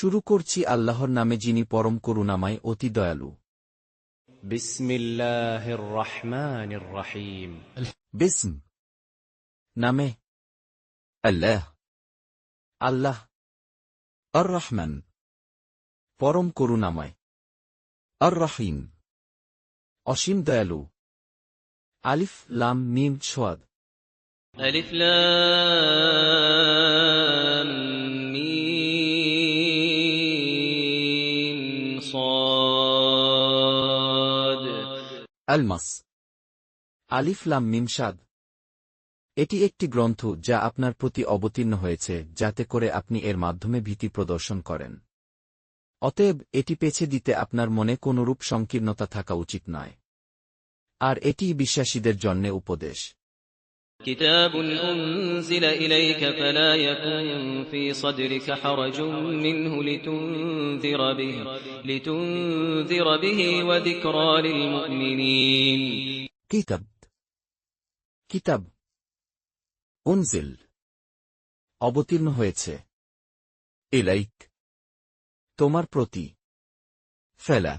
শুরু করছি আল্লাহর নামে যিনি পরম করুণাময় অতি দয়ালু। বিসমিল্লাহির রহমানির রহিম। বিসম নামে আল্লাহ, আল্লাহ। আর রহমান পরম করুণাময়, আর রহিম অসীম দয়ালু। আলিফ লাম মিম সাদ। আলিফ লাম মিম সাদ। আলমাস আলিফ লাম মিম সাদ। এটি একটি গ্রন্থ যা আপনার প্রতি অবতীর্ণ হয়েছে যাতে করে আপনি এর মাধ্যমে ভীতি প্রদর্শন করেন। অতএব এটি পেছে দিতে আপনার মনে কোনরূপ সংকীর্ণতা থাকা উচিত নয়। আর এটি বিশ্বাসীদের জন্যে উপদেশ। كتاب أنزل إليك فلا يكن في صدرك حرج منه لتنذر به وذكرى للمؤمنين। কিতাব কিতাব উনজিল অবতীর্ণ হয়েছে, ইলাইক তোমার প্রতি, ফেলা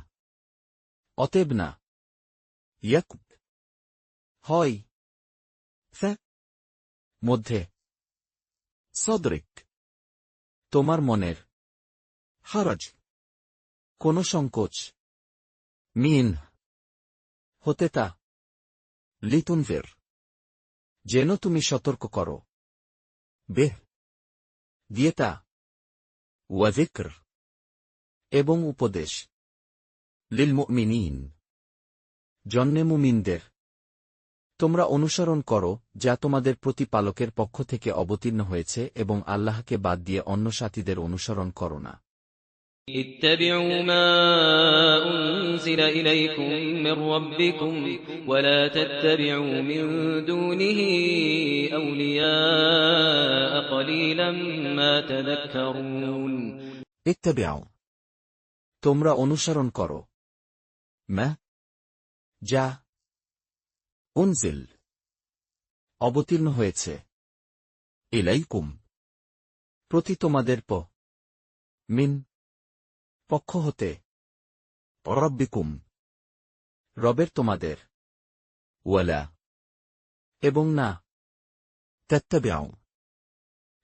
অতএব না, ইয়াকুব হয়, মধ্যে, সদরিক তোমার মনের, হারাজ কোন সংকোচ, মিন হতে তা, লিতুনভির যেন তুমি সতর্ক করো, বেহ দিয়ে তা, ওয়াজিক্র এবং উপদেশ, লিল মুমিনিন জন্যে মুমিনদের। তোমরা অনুসরণ করো যা তোমাদের প্রতিপালকের পক্ষ থেকে অবতীর্ণ হয়েছে এবং আল্লাহকে বাদ দিয়ে অন্য সাথীদের অনুসরণ করো না। اتبعوا ما أنزل إليكم من ربكم ولا تتبعوا من دونه أولياء قليلا ما تذكرون। ইত্তাবিউ তোমরা অনুসরণ করো, মা যা উনজিল অবতীর্ণ হয়েছে, ইলাইকুম প্রতি তোমাদের মিন পক্ষ হতে, রব্বিকুম রবের তোমাদের, ওয়ালা এবং না, তাত্তাবিউ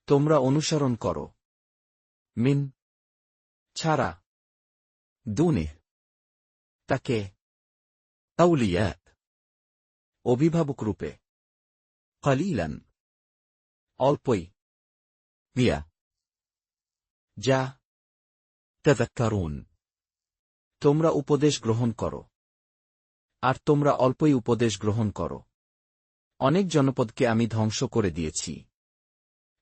তোমরা অনুসরণ করো, মিন ছাড়া, দুনে তাকে, আউলিয়া অভিভাবক রূপে, কলিলান অল্পই, মিয়া যা, তাযাক্কারুন তোমরা উপদেশ গ্রহণ করো। আর তোমরা অল্পই উপদেশ গ্রহণ করো। অনেক জনপদকে আমি ধ্বংস করে দিয়েছি।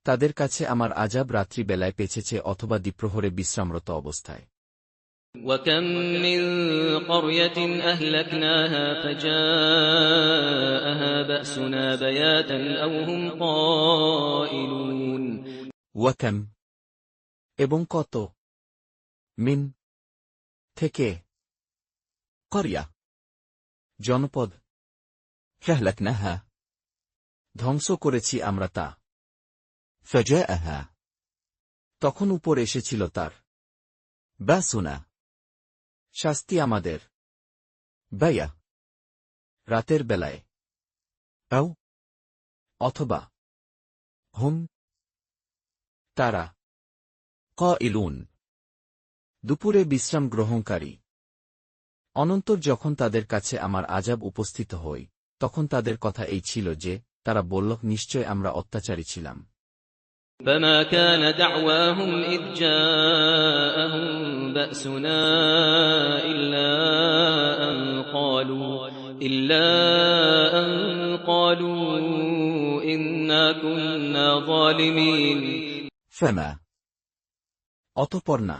তাদের কাছে আমার আযাব রাত্রি বেলায় পেছেছে অথবা দ্বিপ্রহরে বিশ্রামরত অবস্থায়। وكم من قرية أهلكناها فجاءها بأسنا بياتا أو هم قائلون। ওয়াকাম এবং কত, মিন থেকে, করিয়া জনপদ, ফাহলাকনাহা ধ্বংস করেছি আমরা তা, ফাজাআহা তখন উপর এসেছিল তার, বাসুনা শাস্তি আমাদের, বায়া রাতের বেলায়, আও অথবা, হুম তারা, কাইলুন দুপুরে বিশ্রাম গ্রহণকারী। অনন্তর যখন তাদের কাছে আমার আযাব উপস্থিত হই তখন তাদের কথা এই ছিল যে তারা বলল, নিশ্চয় আমরা অত্যাচারী ছিলাম। فما كان دعواهم إذ جاءهم بأسنا إلا أن قالوا إنا كنا ظالمين। ফেমা অতঃপর না,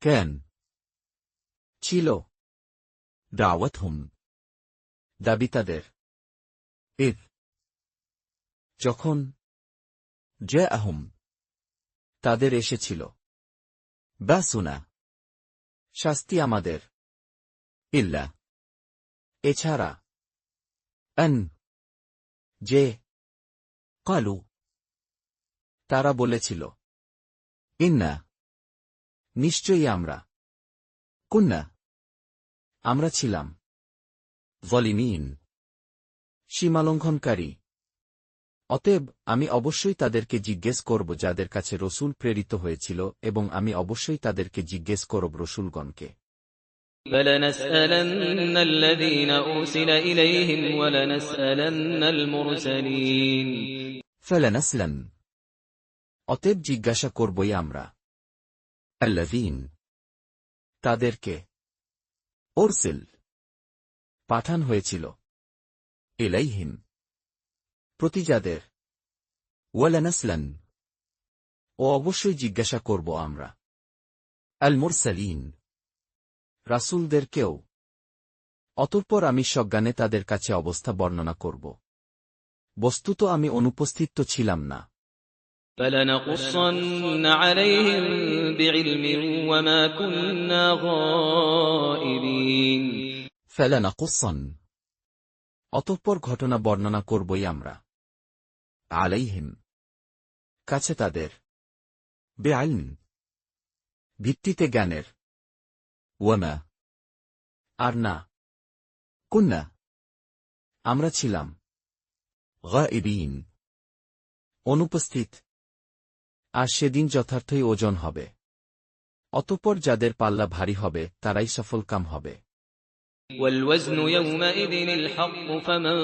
কেন ছিল, দাওয়াতহুম দাবি তাদের, ইদ যখন, জাআহুম তাদের এসেছিল, বাসুনা শাস্তি আমাদের, ইল্লা এছাড়া, আন যে, কালু তারা বলেছিল, ইন্না নিশ্চয়ই আমরা কুন্না আমরা ছিলাম যালিমিন সীমালঙ্ঘনকারী। অতএব আমি অবশ্যই তাদেরকে জিজ্ঞেস করব যাদের কাছে রসূল প্রেরিত হয়েছিল, এবং আমি অবশ্যই তাদেরকে জিজ্ঞেস করব রসূলগণকে। فلنسألن الذين أرسل إليهم ولنسألن المرسلين ফালানাসলান অতএব জিজ্ঞাসা করবই আমরা আল্লাযীন তাদেরকে উরসিল পাঠান হয়েছিল ইলাইহিম প্রতি যাদের ওয়ালানাসলান ও অবশ্যই জিজ্ঞাসা করব আমরা আল মুরসালিন রাসূলদেরকেও। অতঃপর আমি সজ্ঞানে তাদের কাছে অবস্থা বর্ণনা করব। বস্তুত আমি অনুপস্থিত ছিলাম না। فلنقصن عليهم بعلم وما كنا غائبين ফালানাকুসসান অতঃপর ঘটনা বর্ণনা করবই আমরা আলাইহিম কাছে তাদের বিইলম ভিত্তিতে জ্ঞানের ওয়ামা আর না কুন্না আমরা ছিলাম গায়িবিন অনুপস্থিত। আর সেদিন যথার্থই ওজন হবে। অতঃপর যাদের পাল্লা ভারী হবে তারাই সফলকাম হবে। والوزن يومئذ الحق فمن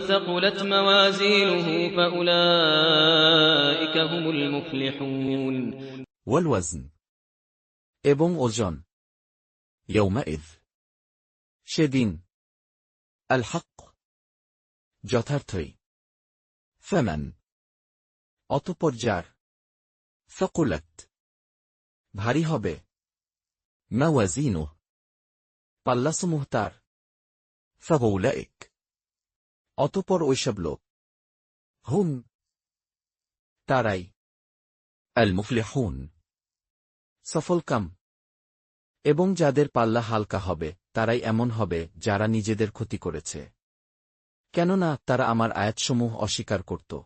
ثقلت موازينه فأولئك هم المفلحون ওয়ালওয়াজন এবং ওজন ইয়াউমাইয সেদিন আল হক যথার্থই ফামান অতঃপর যার সাকুলাত ভারী হবে মাওয়াজিনুহ পাল্লাসমূহ তার ফাউলাইক অতঃপর ঐসব লোক হুম তারাই আল মুফলিহুন সফলকাম। এবং যাদের পাল্লা হালকা হবে তারাই এমন হবে যারা নিজেদের ক্ষতি করেছে, কেননা তারা আমার আয়াতসমূহ অস্বীকার করত।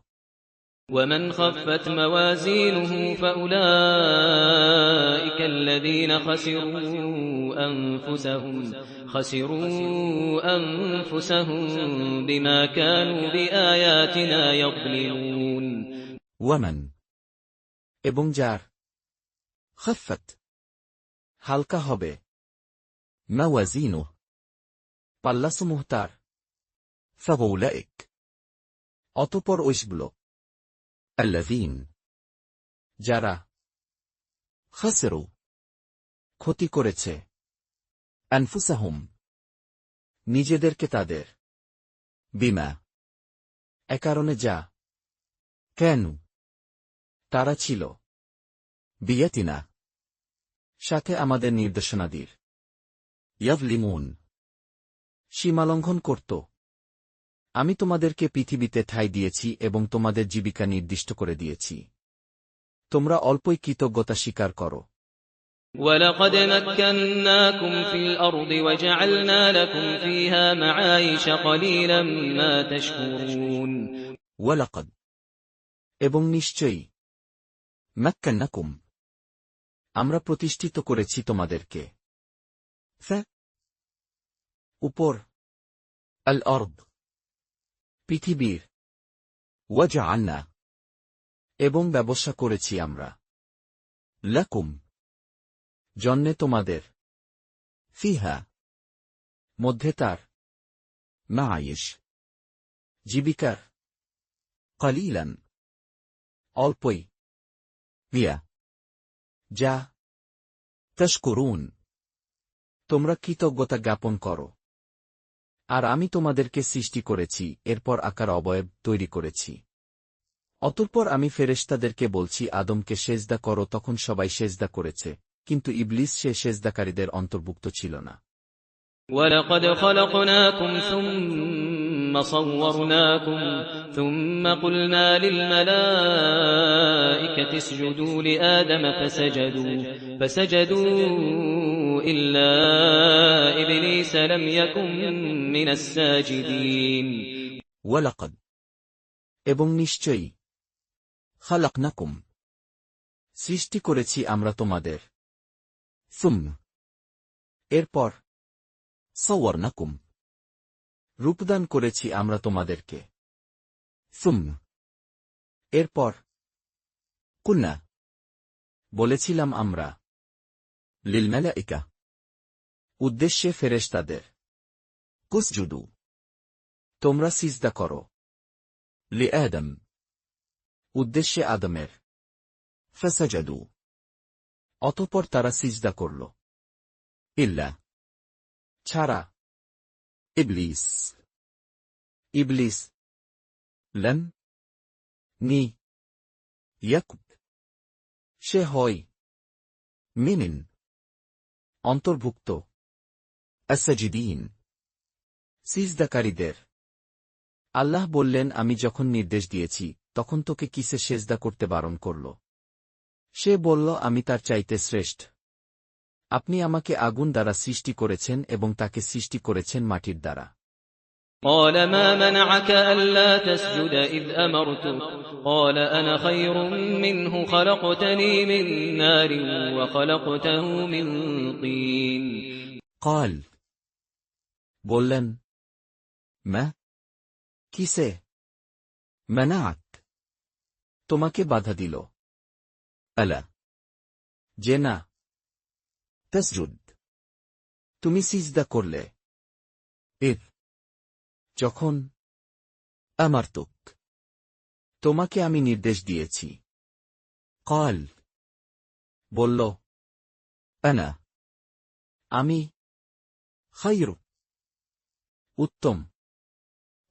ومن خفت موازينه فأولئك الذين خسروا أنفسهم بما كانوا بآياتنا يظلمون ওয়ামান এবং যার খফত হালকা হবে মাওয়াজিনুহ পাল্লাসমূহ তার ফাউলাইক অতঃপর ঐসব আল্লাযীন যারা খাসিরু ক্ষতি করেছে আনফুসাহুম নিজেদেরকে তাদের বিমা একারণে যা কেন তারা ছিল বিয়াতিনা সাথে আমাদের নির্দেশনাদির ইয়াযলিমুন সীমালঙ্ঘন করত। আমি তোমাদেরকে পৃথিবীতে ঠাঁই দিয়েছি এবং তোমাদের জীবিকা নির্দিষ্ট করে দিয়েছি, তোমরা অল্পই কৃতজ্ঞতা স্বীকার করো। وَلَقَدْ مَكَّنَّاكُمْ فِي الْأَرْضِ وَجَعَلْنَا لَكُمْ فِيهَا مَعَايِشَ قَلِيلًا مَا تَشْكُرُونَ ওয়ালাকাদ এবং নিশ্চয়ই মাক্কান্নাকুম আমরা প্রতিষ্ঠিত করেছি তোমাদেরকে উপর আল আরদ পৃথিবীর ওয়াজআলনা এবং ব্যবস্থা করেছি আমরা লাকুম জন্যে তোমাদের ফিহা মধ্যে তার মাআইশ জীবিকার কলিলান অল্পই হিয়া যা তাশকুরুন তোমরা কৃতজ্ঞতা জ্ঞাপন করো। আর আমি তোমাদেরকে সৃষ্টি করেছি, এরপর আকার অবয়ব তৈরি করেছি। অতঃপর আমি ফেরেশতাদেরকে বলছি আদমকে সেজদা করো, তখন সবাই সেজদা করেছে, কিন্তু ইবলিস সে সেজদাকারীদের অন্তর্ভুক্ত ছিল না। وَلَقَدْ خَلَقْنَاكُمْ ثُمَّ صَوَّرْنَاكُمْ ثُمَّ قُلْنَا لِلْمَلَائِكَةِ اسْجُدُوا لِآدَمَ فَسَجَدُوا إِلَّا إِبْلِيسَ لَمْ يَكُن مِّنَ السَّاجِدِينَ ওয়ালাকাদ এবং নিশ্চয়ই খালাকনাকুম সৃষ্টি করেছি আমরা তোমাদের। ثم এরপর صورناكم রূপদান করেছি আমরা তোমাদেরকে। ثم এরপর قلنا বলেছিলাম আমরা للملائكة উদ্দেশ্যে ফেরেশতাদের, اسجدوا তোমরা সিজদা করো। لآدم উদ্দেশ্যে আদমের, فسجدوا অতঃপর তারা সিজদা করল। إلا ছাড়া إبليس ইবলিস لم নি يكن সে হয় من অন্তর্ভুক্ত الساجدين সিজদাকারীদের। আল্লাহ বললেন, আমি যখন নির্দেশ দিয়েছি তখন তোকে কিসে সেজদা করতে বারণ করল? সে বলল, আমি তার চাইতে শ্রেষ্ঠ। আপনি আমাকে আগুন দ্বারা সৃষ্টি করেছেন এবং তাকে সৃষ্টি করেছেন মাটির দ্বারা। قال ما منعك ألا تسجد إذ أمرتك قال أنا خير منه خلقتني من نار وخلقته من طين قال বললেন, ما কিসে منعك তোমাকে বাধা দিল ألا যে না تسجد তুমি সিজদা করলে? إذ যখন أمرتك তোমাকে আমি নির্দেশ দিয়েছি। قال বলল, أنا আমি خير উত্তম,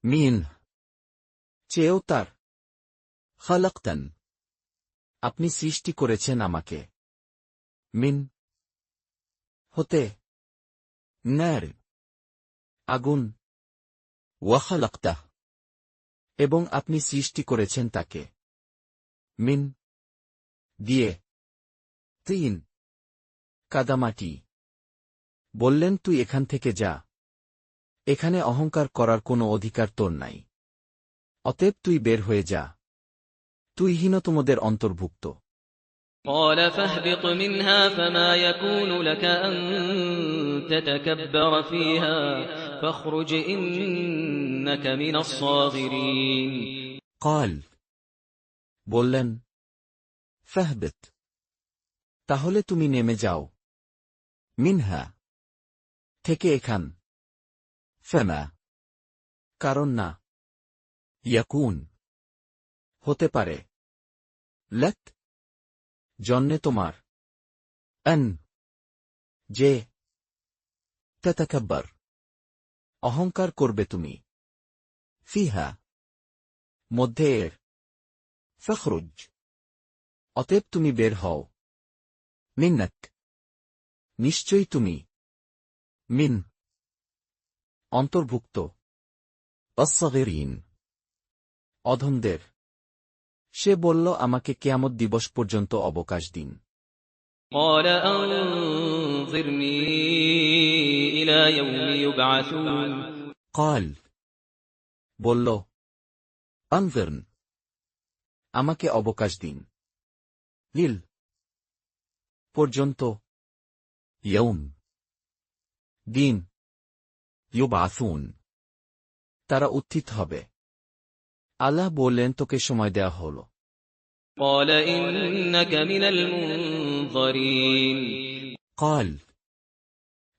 منه চেয়েও তার। خلقتن আপনি সৃষ্টি করেছেন আমাকে من হতে نار আগুন, وخلقته এবং আপনি সৃষ্টি করেছেন তাকে من দিয়ে طين কাদামাটি। বললেন, তুই এখান থেকে যা, এখানে অহংকার করার কোনো অধিকার তোর নাই। অতএব তুই বের হয়ে যা, তুই হীনতমদের অন্তর্ভুক্ত। قال فاهبط منها فما يكون لك أن تتكبر فيها فاخرج إنك من الصاغرين قال বললেন, فاهبط তাহলে তুমি নেমে যাও منها থেকে এখান, فما কারণ না يكون হতে পারে لك জন্যে তোমার أن যে تتكبر অহংকার করবে তুমি فيها মধ্যে এর। فاخرج অতএব তুমি বের হও, منك নিশ্চয়ই তুমি من অন্তর্ভুক্ত الصغيرين অধমদের। সে বলল, আমাকে কিয়ামত দিবস পর্যন্ত অবকাশ দিন। قال أنظرني إلى يوم يبعثون قال বলল, أنظرن আমাকে অবকাশ দিন لل পর্যন্ত, يوم দিন يبعثون তারা উত্থিত হবে। আল্লাহ বললেন, তোকে সময় দেয়া হল। قال إنك من المنظرين قال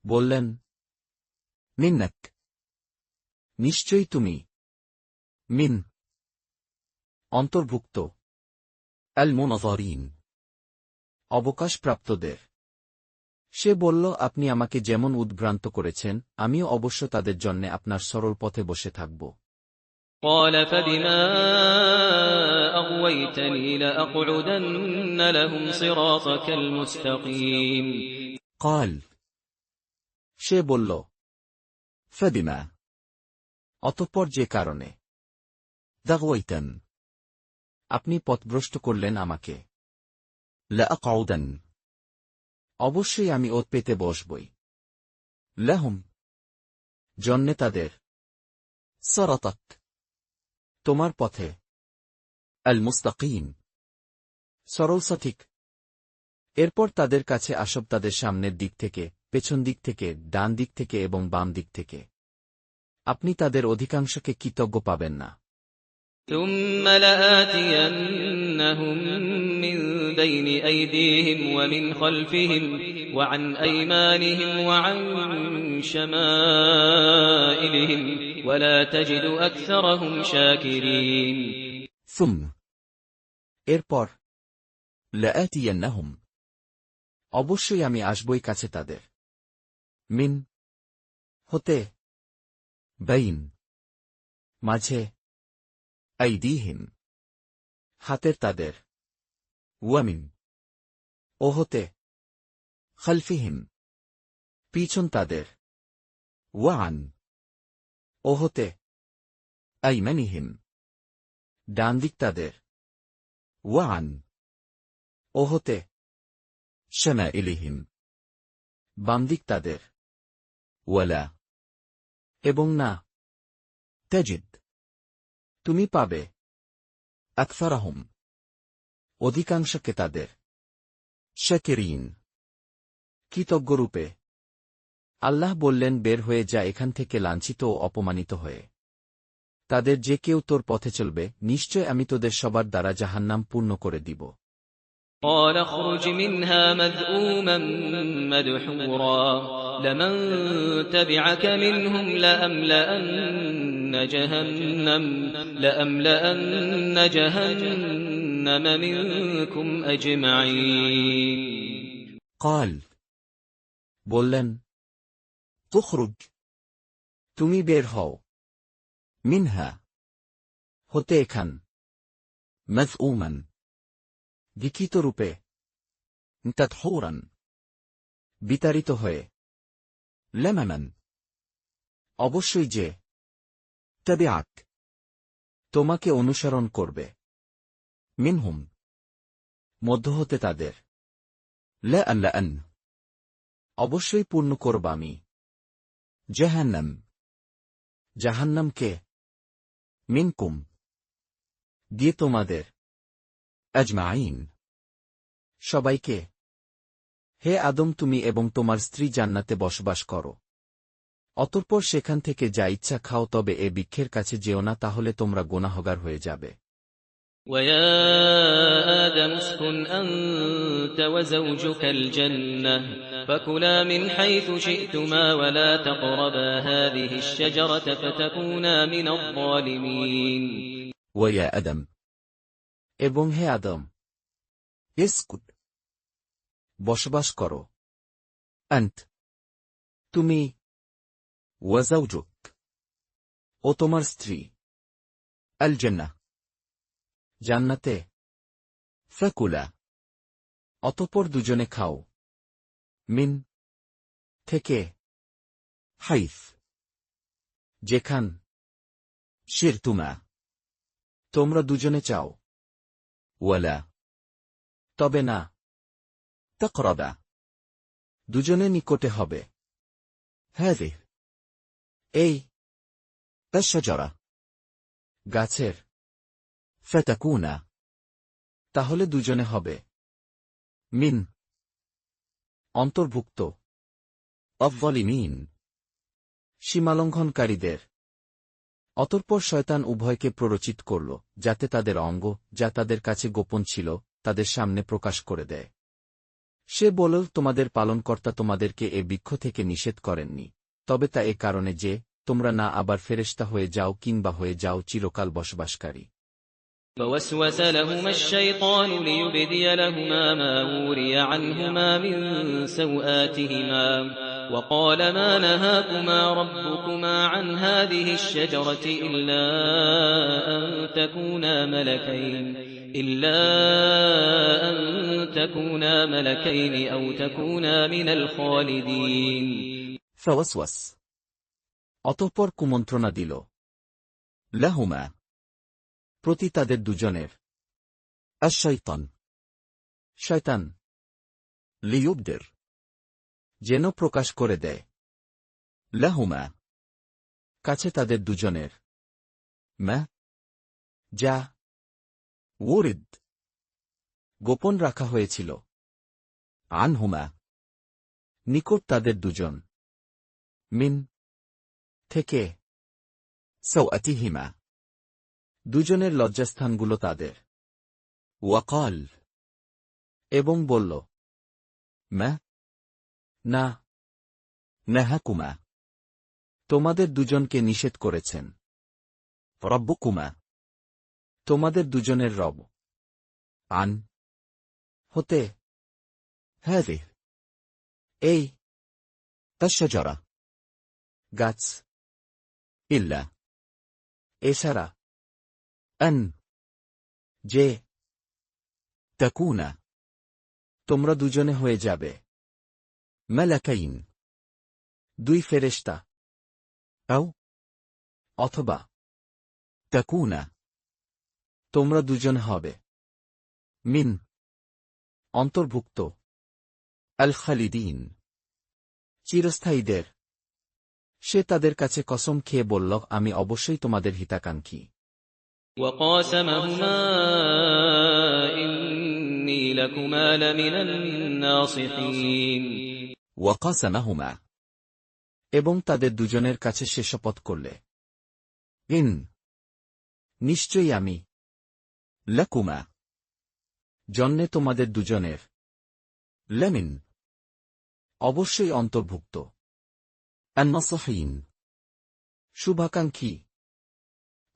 বললেন, منك নিশ্চয়ই তুমি من অন্তর্ভুক্ত المنظرين অবকাশপ্রাপ্তদের। সে বলল, আপনি আমাকে যেমন উদ্ভ্রান্ত করেছেন আমিও অবশ্য তাদের জন্যে আপনার সরল পথে বসে থাকব। قال فبما أغويتني لأقعدن لهم صراطك المستقيم قال সে বলল, فبما অতঃপর যে কারণে دغويتن আপনি পথভ্রষ্ট করলেন আমাকে, لأقعدن অবশ্যই আমি ওত পেতে বসবই لهم জন্যে তাদের صراطك তোমার পথে المستقيم সরল সঠিক এরপর তাদের কাছে আসব তাদের সামনের দিক থেকে, পেছন দিক থেকে, ডান দিক থেকে এবং বাম দিক থেকে। আপনি তাদের অধিকাংশকে কৃতজ্ঞ পাবেন না। ثم لآتينهم من بين أيديهم ومن خلفهم وعن أيمانهم وعن شمائلهم ولا تجد أكثرهم شاكرين ثم এরপর لآتينهم অবশ্যই আমি আসবই কাছে তাদের। মিন হতে, بين মাঝে, أيديهم হাতের তাদের, ومن ও হতে, خلفهم পিছন তাদের, وعن ও হতে, أيمنهم ডান দিক তাদের, وعن ও হতে, شمائلهم বাম দিক তাদের, ولا এবং না, تجد তুমি পাবে, أكثرهم অধিকাংশকে তাদের, شاكرين কৃতজ্ঞরূপে। আল্লাহ বললেন, বের হয়ে যা এখান থেকে লাঞ্ছিত ও অপমানিত হয়ে। তাদের যে কেউ তোর পথে চলবে, নিশ্চয় আমি তোদের সবার দ্বারা জাহান্নাম পূর্ণ করে দিব। قال اخرج منها مذءوما مدحورا لمن تبعك منهم لأملأن جهنم منكم أجمعين قال বললেন, تخرج তুমি বের হও, منها হতে এখান, مذءوما দীক্ষিত রূপে, تدحورا বিতাড়িত হয়ে, لممن অবশ্যই যে تبعك তোমাকে অনুসরণ করবে, منهم মধ্য হতে তাদের, لأملأن অবশ্যই পূর্ণ করব আমি جهنم জাহান্নামকে منكم দিয়ে তোমাদের أجمعين সবাইকে। হে আদম, তুমি এবং তোমার স্ত্রী জান্নাতে বসবাস করো। অতঃপর সেখান থেকে যা ইচ্ছা খাও, তবে এ বৃক্ষের কাছে যেও না, তাহলে তোমরা গুনাহগার হয়ে যাবে। ويا آدم اسكن أنت وزوجك الجنة فكلا من حيث شئتما ولا تقربا هذه الشجرة فتكونا من الظالمين ويا أدم এবং হে আদম, اسكت বসবাস করো, أنت তুমি وزوجك ও তোমার স্ত্রী الجنة জান্নাতে, فكلا অতঃপর দুজনে খাও, من থেকে, حيث যেখান شئتما তোমরা দুজনে চাও, ولا তবে না تقربا দুজনে নিকটে হবে, هذه এই الشجرة গাছের, فتكونا তাহলে দুজনে হবে من অন্তর্ভুক্ত الظالمين সীমালঙ্ঘনকারীদের। অতঃপর শয়তান উভয়কে প্ররোচিত করল, যাতে তাদের অঙ্গ, যা তাদের কাছে গোপন ছিল, তাদের সামনে প্রকাশ করে দেয়। সে বলল, তোমাদের পালনকর্তা তোমাদেরকে এ বৃক্ষ থেকে নিষেধ করেননি, তবে তা এ কারণে যে, তোমরা না আবার ফেরেশতা হয়ে যাও কিংবা হয়ে যাও চিরকাল বসবাসকারী। فوسوس لهما الشيطان ليبدي لهما ما وري عنهما من سوآتهما وقال ما نهاكما ربكما عن هذه الشجرة إلا أن تكونا ملكين أو تكونا من الخالدين فوسوس অতঃপর কুমন্ত্রণা দিল, لهما প্রতি তাদের দুজনের, الشيطان শয়তান, ليبدر যেন প্রকাশ করে দেয়, لهما কাছে তাদের দুজনের, ما যা ورد গোপন রাখা হয়েছিল। عنهما নিকট তাদের দুজন। মিন থেকে سوءتهما দুজনের লজ্জাস্থানগুলো তাদের। وقال এবং বলল, ما না, نهاكما তোমাদের দুজনকে নিষেধ করেছেন ربكما তোমাদের দুজনের রব عن হতে هذه এই الشجرة গাছ إلا এছাড়া أن যে تكون তোমরা দুজনে হয়ে যাবে ملكين দুই ফেরেশতা أو অথবা تكون তোমরা দুজন হবে من অন্তর্ভুক্ত الخالدين চিরস্থায়ীদের। সে তাদের কাছে কসম খেয়ে বলল, আমি অবশ্যই তোমাদের হিতাকাঙ্ক্ষী। وقاسمهما إني لكما لمن الناصحين وقاسمهما এবং তাদের দুজনের কাছে সে শপথ করলে, إن নিশ্চয়ই আমি لكما জন্যে তোমাদের দুজনের لمن অবশ্যই অন্তর্ভুক্ত الناصحين শুভাকাঙ্ক্ষী।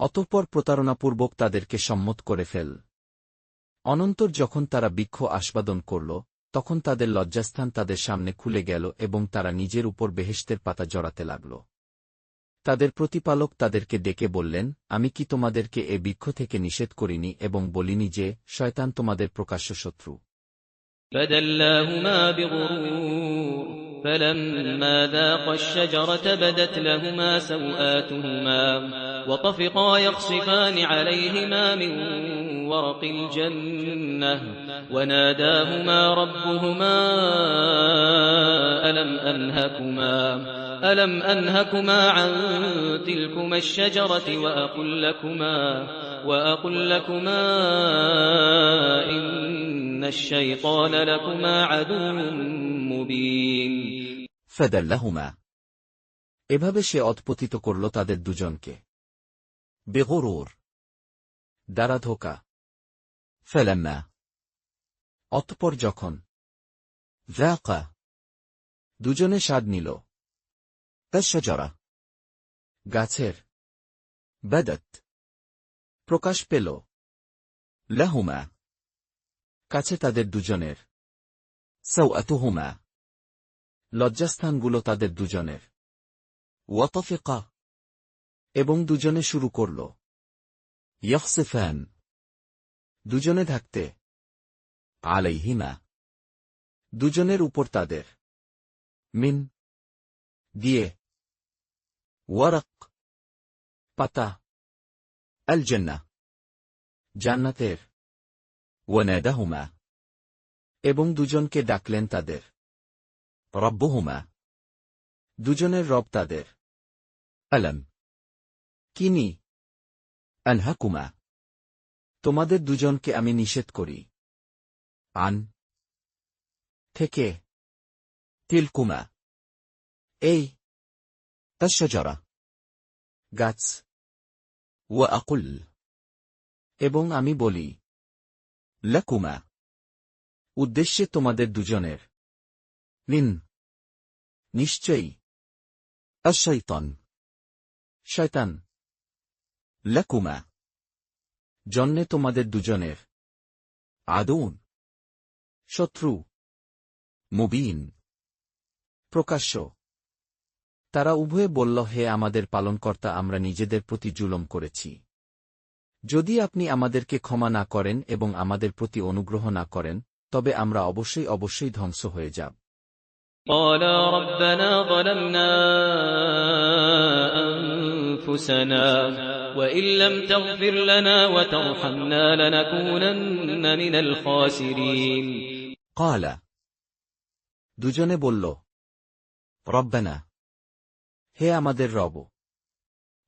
অতঃপর প্রতারণাপূর্বক তাদেরকে সম্মত করে ফেল। অনন্তর যখন তারা বৃক্ষ আস্বাদন করল, তখন তাদের লজ্জাস্থান তাদের সামনে খুলে গেল এবং তারা নিজের উপর বেহেশতের পাতা জড়াতে লাগল। তাদের প্রতিপালক তাদেরকে ডেকে বললেন, আমি কি তোমাদেরকে এ বৃক্ষ থেকে নিষেধ করিনি এবং বলিনি যে শয়তান তোমাদের প্রকাশ্য শত্রু? فدلاهما بغرور فلما ذاقا الشجرة بدت لهما سوآتهما وطفقا يخصفان عليهما من ورق الجنة وناداهما ربهما ألم أنهكما عن تلكما الشجرة وأقل لكما إن الشيطان لكما عدو مبين فدلهما এভাবে সে অধপতিত করল তাদের দুজনকে بغرور দ্বারা ধোঁকা। فلما অতঃপর যখন ذاق দুজনে স্বাদ নিল الشجرة গাছের, بدت প্রকাশ পেল لهما কাছে তাদের দুজনের سوءتهما লজ্জাস্থানগুলো তাদের দুজনের। وطفقا এবং দুজনে শুরু করল يخصفان দুজনে থাকতে عليهما দুজনের উপর তাদের মিন দিয়ে ورق পাতা الجنة জান্নাতের ونادهما এবং দুজনকে ডাকলেন তাদের ربهما দুজনের রব তাদের। ألم কিনি أنهكما তোমাদের দুজনকে আমি নিষেধ করি عن থেকে تلكما এই الشجرة গাছ وأقل এবং আমি বলি لكما উদ্দেশ্যে তোমাদের দুজনের من নিশ্চয়ই الشيطان শয়তান لكما জন্যে তোমাদের দুজনের عدو শত্রু مبين প্রকাশ্য। তারা উভয়ে বলল, হে আমাদের পালনকর্তা, আমরা নিজেদের প্রতি জুলম করেছি। যদি আপনি আমাদেরকে ক্ষমা না করেন এবং আমাদের প্রতি অনুগ্রহ না করেন, তবে আমরা অবশ্যই ধ্বংস হয়ে যাব। قالا ربنا ظلمنا أنفسنا وإن لم تغفر لنا وترحمنا لنكونن من الخاسرين قال দুজনে বলল, ربنا হে আমাদের রব,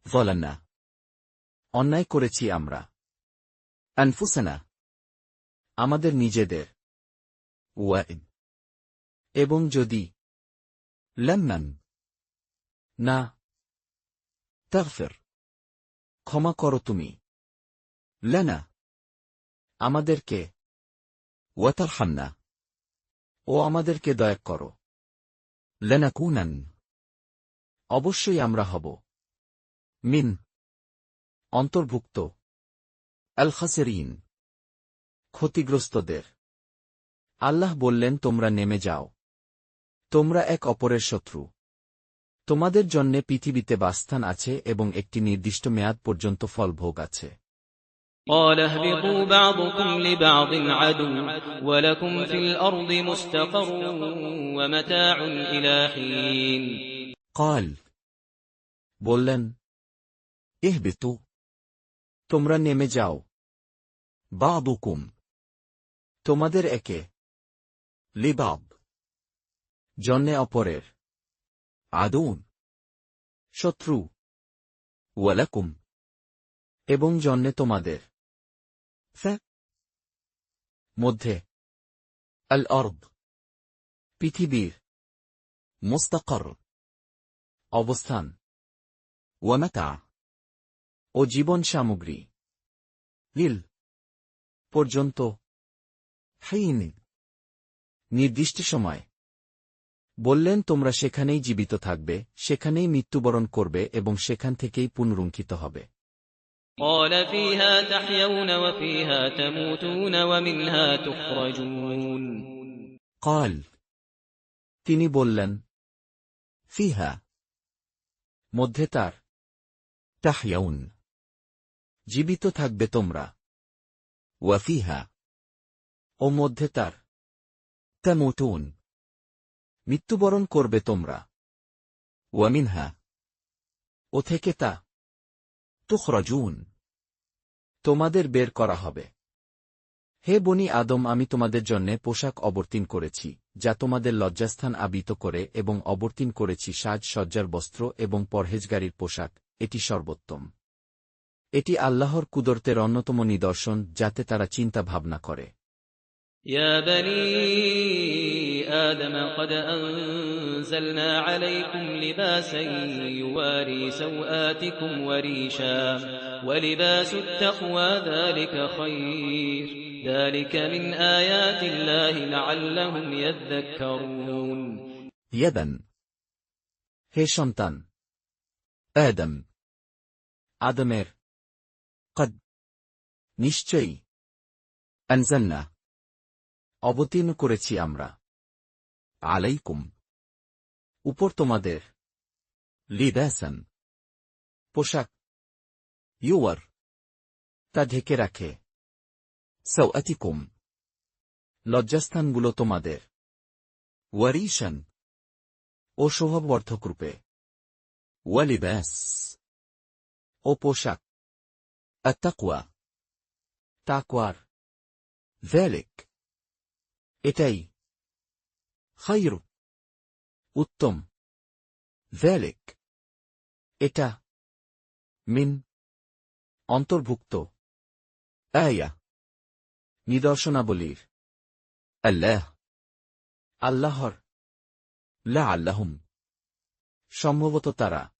ظلمنا অন্যায় করেছি আমরা أنفسنا আমাদের নিজেদের। وإن এবং যদি لمن না تغفر ক্ষমা করো তুমি لنا আমাদেরকে وترحمنا ও আমাদেরকে দয়া করো لنكونن অবশ্যই আমরা হব من অন্তর্ভুক্ত الخاسرين ক্ষতিগ্রস্তদের আল্লাহ বললেন তোমরা নেমে যাও তোমরা এক অপরের শত্রু তোমাদের জন্যে পৃথিবীতে বাসস্থান আছে এবং একটি নির্দিষ্ট মেয়াদ পর্যন্ত ফলভোগ আছে قال اهبطوا بعضكم لبعض عدو ولكم في الأرض مستقر ومتاع إلى حين قال বললেন اهبطوا তোমরা নেমে যাও بعضكم তোমাদের একে لبعض জন্যে অপরের عدو শত্রু ولكم এবং জন্যে তোমাদের ف মধ্যে الأرض পৃথিবীর مستقر অবস্থান ومتاع ও জীবন সামগ্রী لل পর্যন্ত حين নির্দিষ্ট সময় বললেন তোমরা সেখানেই জীবিত থাকবে সেখানেই মৃত্যুবরণ করবে এবং সেখান থেকেই পুনরুত্থিত হবে قال فيها تحيون وفيها تموتون ومنها تخرجون قال তিনি বললেন فيها মধ্যে তার تحيون জীবিত থাকবে তোমরা وفيها ও মধ্যে তার تموتون মৃত্যুবরণ করবে তোমরা ومنها ও থেকে তা تخرجون তোমাদের বের করা হবে হে বনি আদম আমি তোমাদের জন্যে পোশাক অবতীর্ণ করেছি যা তোমাদের লজ্জাস্থান আবৃত করে এবং অবতীর্ণ করেছি সাজসজ্জার বস্ত্র এবং পরহেজগারির পোশাক এটি সর্বোত্তম এটি আল্লাহর কুদরতের অন্যতম নিদর্শন যাতে তারা চিন্তা ভাবনা করে يا بني آدم قد أنزلنا عليكم لباسا يواري سوآتكم وريشا ولباس التقوى ذلك خير ذلك من آيات الله لعلهم يذكرون يدا হে সন্তান آدم আদমের قد নিশ্চয়ই أنزلنا অবতীর্ণ করেছি আমরা عليكم উপর তোমাদের لباسا পোশাক يور তা ঢেকে রাখে سوءتكم লজ্জাস্থানগুলো তোমাদের وريشا ও শোভাবর্ধক রূপে ولباس ও পোশাক التقوى তাকওয়ার ذلك এটাই خير উত্তম ذلك এটা من অন্তর্ভুক্ত آية নিদর্শনাবলীর الله আল্লাহর لعلهم সম্ভবত তারা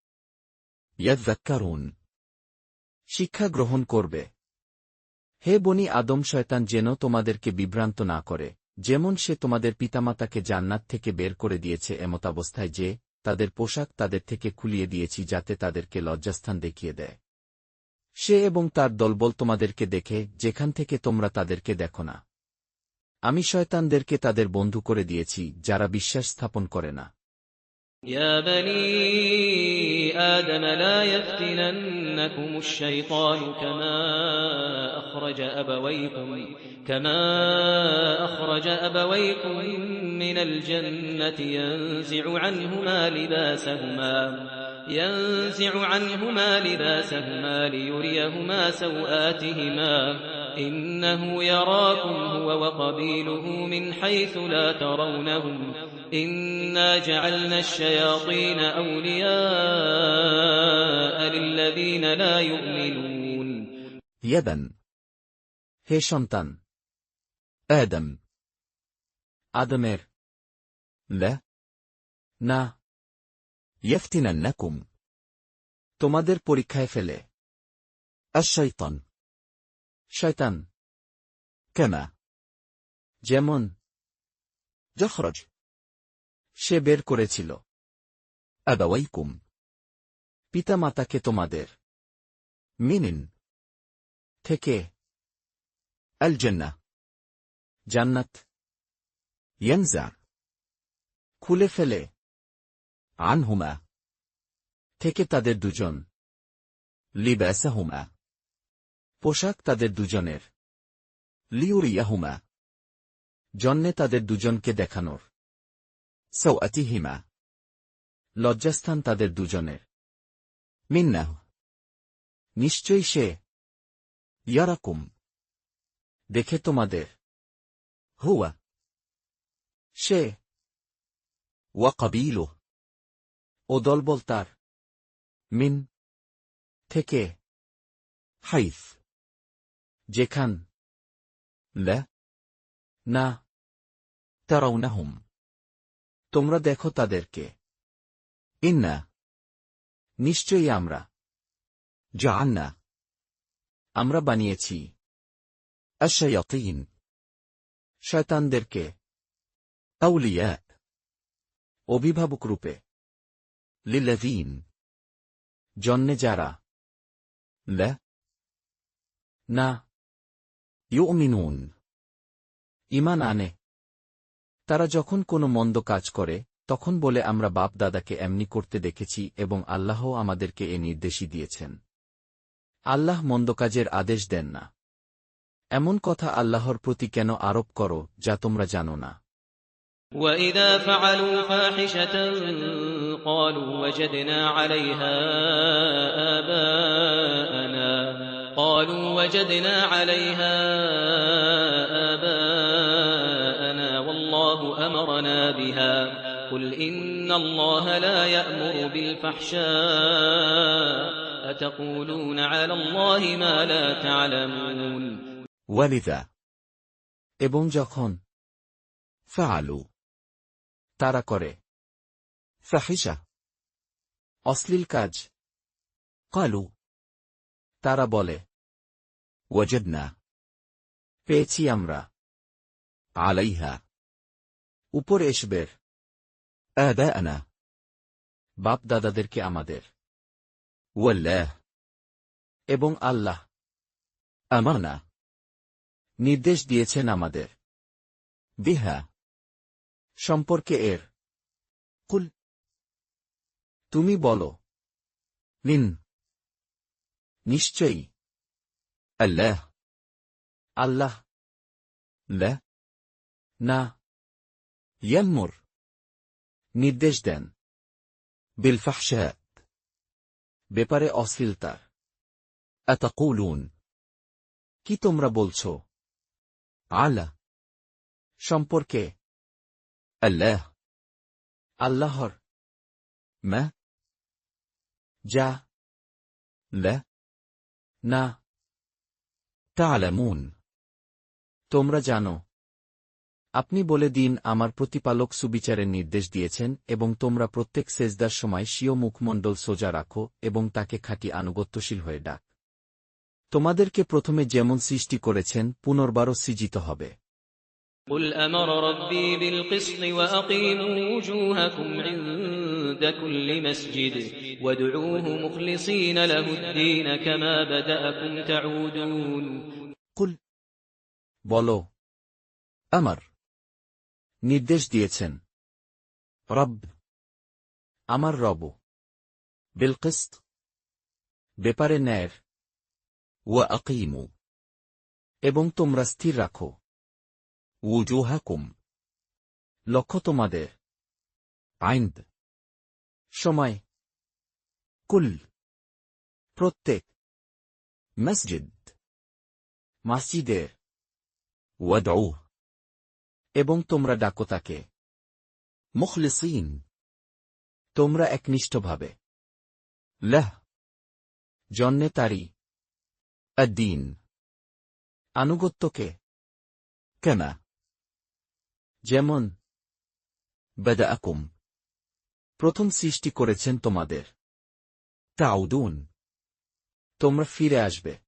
يذكرون শিক্ষা গ্রহণ করবে হে বনি আদম শয়তান যেন তোমাদেরকে বিভ্রান্ত না করে যেমন সে তোমাদের পিতামাতাকে জান্নাত থেকে বের করে দিয়েছে এমতাবস্থায় যে তাদের পোশাক তাদের থেকে খুলিয়ে দিয়েছি যাতে তাদেরকে লজ্জাস্থান দেখিয়ে দেয় সে এবং তার দলবল তোমাদেরকে দেখে যেখান থেকে তোমরা তাদেরকে দেখো না আমি শয়তানদেরকে তাদের বন্ধু করে দিয়েছি যারা বিশ্বাস স্থাপন করে না يا بني آدم لا يفتننكم الشيطان كما أخرج أبويكم من الجنة ينزع عنهما لباسهما ليريهما سوآتهما إنه يراكم هو وقبيله من حيث لا ترونهم إنا جعلنا الشياطين أولياء للذين لا يؤمنون يدا হে সন্তান آدم আদমের لا না, يفتننكم তোমাদের পরীক্ষায় ফেলে। الشيطان শয়তান, كما যেমন يخرج সে বের করেছিল أبويكم পিতা মাতাকে তোমাদের من থেকে الجنة জান্নাত ينزع খুলে ফেলে عنهما থেকে তাদের দুজন لباسهما পোশাক তাদের দুজনের ليريهما জন্যে তাদের দুজনকে দেখানোর سوءتهما লজ্জাস্থান তাদের দুজনের منه নিশ্চয়ই সে يراكم দেখে তোমাদের هو সে وقبيله ও দলবল তার من থেকে حيث যেখান لا না ترونهم তোমরা দেখো তাদেরকে إنا নিশ্চয়ই আমরা جعلنا আমরা বানিয়েছি الشياطين শয়তানদেরকে أولياء অভিভাবক রূপে للذين জন্যে যারা لا না يؤمنون ঈমান আনে। তারা যখন কোনো মন্দ কাজ করে তখন বলে আমরা বাপ দাদাকে এমনি করতে দেখেছি এবং আল্লাহও আমাদেরকে এ নির্দেশই দিয়েছেন। আল্লাহ মন্দ কাজের আদেশ দেন না। এমন কথা আল্লাহর প্রতি কেন আরোপ করো যা তোমরা জানো না? وَإِذَا فَعَلُوا فَاحِشَةً قَالُوا وَجَدْنَا عَلَيْهَا آبَاءَنَا وَاللَّهُ أَمَرَنَا بِهَا قُلْ إِنَّ اللَّهَ لَا يَأْمُرُ بِالْفَحْشَاءِ أَتَقُولُونَ عَلَى اللَّهِ مَا لَا تَعْلَمُونَ ولذا এবং যখন فعلوا তারা করে فحشة অশ্লীল কাজ قالوا তারা বলে وجدنا পেয়েছি আমরা عليها উপর এসবের آباءنا বাপ দাদাদেরকে আমাদের والله এবং আল্লাহ أمرنا নির্দেশ দিয়েছেন আমাদের بها সম্পর্কে এর। قل তুমি বলো من নিশ্চয়ই الله আল্লাহ لا না يأمر নির্দেশ দেন بالفحشاء ব্যাপারে অশ্লীলতার। أتقولون কি তোমরা বলছ على সম্পর্কে الله আল্লাহর ما যা لا না تعلمون তোমরা জানো? আপনি বলে দিন আমার প্রতিপালক সুবিচারের নির্দেশ দিয়েছেন এবং তোমরা প্রত্যেক সেজদার সময় স্বীয় মুখমণ্ডল সোজা রাখো এবং তাকে খাঁটি আনুগত্যশীল হয়ে ডাক। তোমাদেরকে প্রথমে যেমন সৃষ্টি করেছেন পুনর্বারও সৃজিত হবে। قُلْ أَمَرَ رَبِّي بِالْقِسْطِ وَأَقِيمُوا وُجُوهَكُمْ عِندَ كُلِّ مَسْجِدٍ وَادْعُوهُ مُخْلِصِينَ لَهُ الدِّينَ كَمَا بَدَأَكُمْ تَعُودُونَ قل বলো أمر নির্দেশ দিয়েছেন رب আমার রব بالقسط ব্যাপারে ন্যায়ের وأقيموا এবং তোমরা স্থির রাখো وجوهكم লক্ষ্য তোমাদের عند সময় كل প্রত্যেক مسجد মসজিদের وادعوه এবং তোমরা ডাকো তাকে مخلصين তোমরা একনিষ্ঠভাবে له জন্যে তারই الدين আনুগত্যকে كما যেমন بدأكم. প্রথম সৃষ্টি করেছেন তোমাদের। تعودون. তোমরা ফিরে আসবে।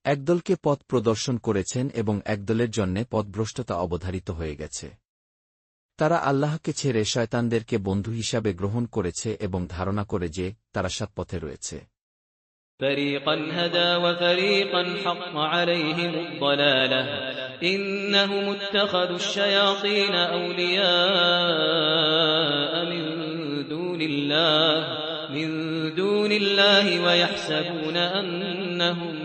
একদলকে পথ প্রদর্শন করেছেন এবং একদলের জন্যে পথভ্রষ্টতা অবধারিত হয়ে গেছে। তারা আল্লাহকে ছেড়ে শয়তানদেরকে বন্ধু হিসাবে গ্রহণ করেছে এবং ধারণা করে যে তারা সৎপথে রয়েছে। فريقا هدى وفريقا حق عليهم الضلالة إنهم اتخذوا الشياطين أولياء من دون الله ويحسبون أنهم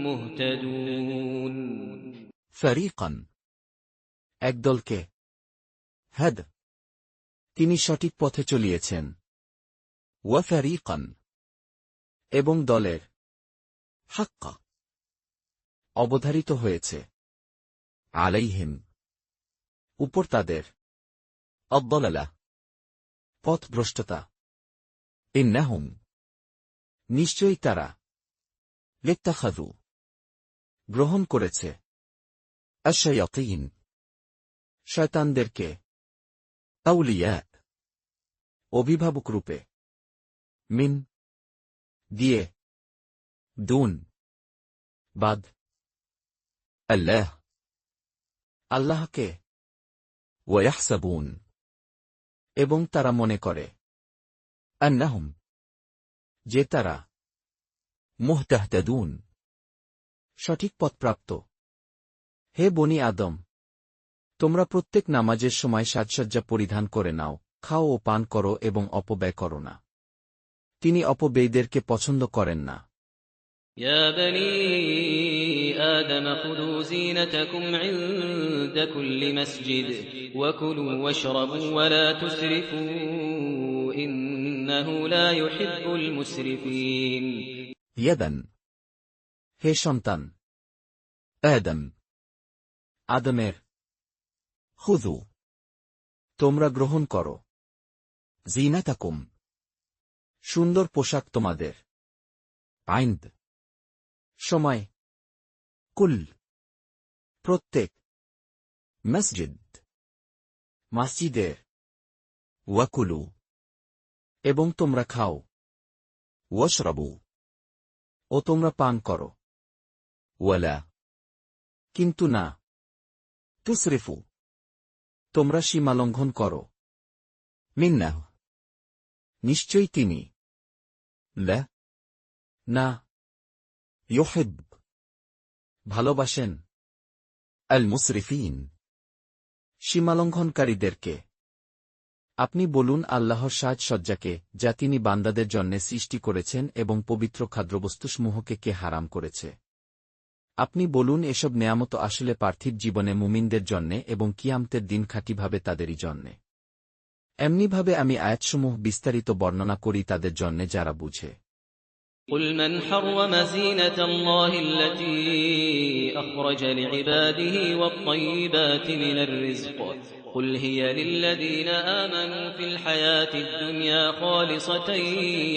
مهتدون فريقا. একদলকে هد. তিনি সঠিক পথে চলিয়েছেন। وفريقا. এবং দলের حق. অবধারিত হয়েছে عليهم. উপর তাদের الضلالة. পথভ্রষ্টতা। إنهم. নিশ্চয়ই তারা اتخذوا. গ্রহণ করেছে الشياطين. শয়তানদেরকে أولياء. অভিভাবক রূপে من. দিয়ে دون. বাদ الله. আল্লাহকে ويحسبون. এবং তারা মনে করে أنهم. যে তারা مهتدون. সঠিক পথপ্রাপ্ত। হে বনি আদম, তোমরা প্রত্যেক নামাজের সময় সাজসজ্জা পরিধান করে নাও, খাও ও পান করো এবং অপব্যয় করো না। তিনি অপব্যয়ীদেরকে পছন্দ করেন না। يا بني آدم خذوا زينتكم عند كل مسجد وكلوا واشربوا ولا تسرفوا إنه لا يحب المسرفين يدا. হে সন্তান آدم. আদমের, خذوا. তোমরা গ্রহণ করো زينتكم. সুন্দর পোশাক তোমাদের عند. সময় كل. প্রত্যেক مسجد. মসজিদের وكلوا. এবং তোমরা খাও واشربوا. ও তোমরা পান করো ولا কিন্তু না تسرفوا. তোমরা সীমালঙ্ঘন করো منه. নিশ্চয়ই তিনি لا না يحب ভালোবাসেন المسرفين. সীমালঙ্ঘনকারীদেরকে। আপনি বলুন আল্লাহর সাজসজ্জাকে, যা তিনি বান্দাদের জন্যে সৃষ্টি করেছেন এবং পবিত্র খাদ্যবস্তুসমূহকে কে হারাম করেছে। আপনি বলুন এসব নেয়ামত আসলে পার্থিব জীবনে মুমিনদের জন্যে এবং কিয়ামতের দিন খাঁটিভাবে তাদেরই জন্যে। এমনিভাবে আমি আয়াতসমূহ বিস্তারিত বর্ণনা করি তাদের জন্যে যারা বুঝে। قل من حرم زينة الله التي أخرج لعباده والطيبات من الرزق قل هي للذين آمنوا في الحياة الدنيا خالصة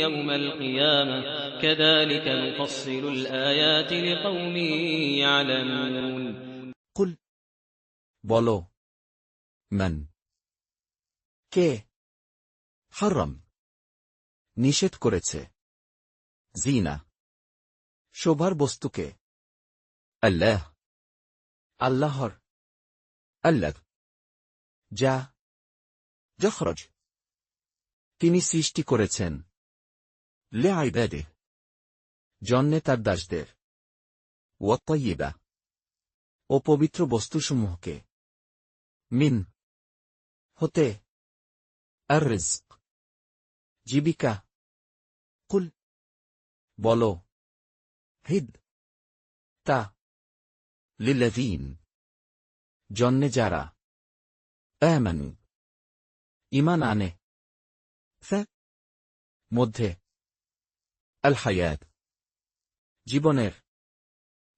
يوم القيامة كذلك نفصل الآيات لقوم يعلمون قل. বলো من. কে حرم. নিষেধ করেছে زينة. শোভার বস্তুকে الله. আল্লাহর الذي. যা يخرج. তিনি সৃষ্টি করেছেন لعباده. জন্যে তার দাসদের والطيبة. ও পবিত্র বস্তুসমূহকে من. হতে الرزق. জীবিকা। قل. বলো هد. তা للذين. জন্যে যারা آمنوا. ঈমান আনে ف. মধ্যে الحياة. জীবনের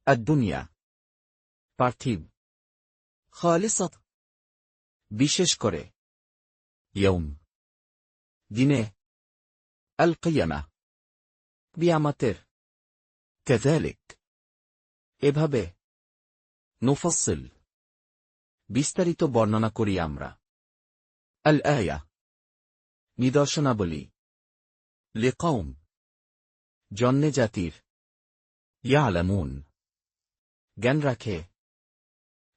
الدنيا. পার্থিব خالصة. বিশেষ করে يوم. দিনে القيامة. কিয়ামতের كذلك. এভাবে نفصل. বিস্তারিত বর্ণনা করি আমরা। الآية নিদর্শনাবলী لقوم জন্মে জাতির يعلمون জ্ঞান রাখে।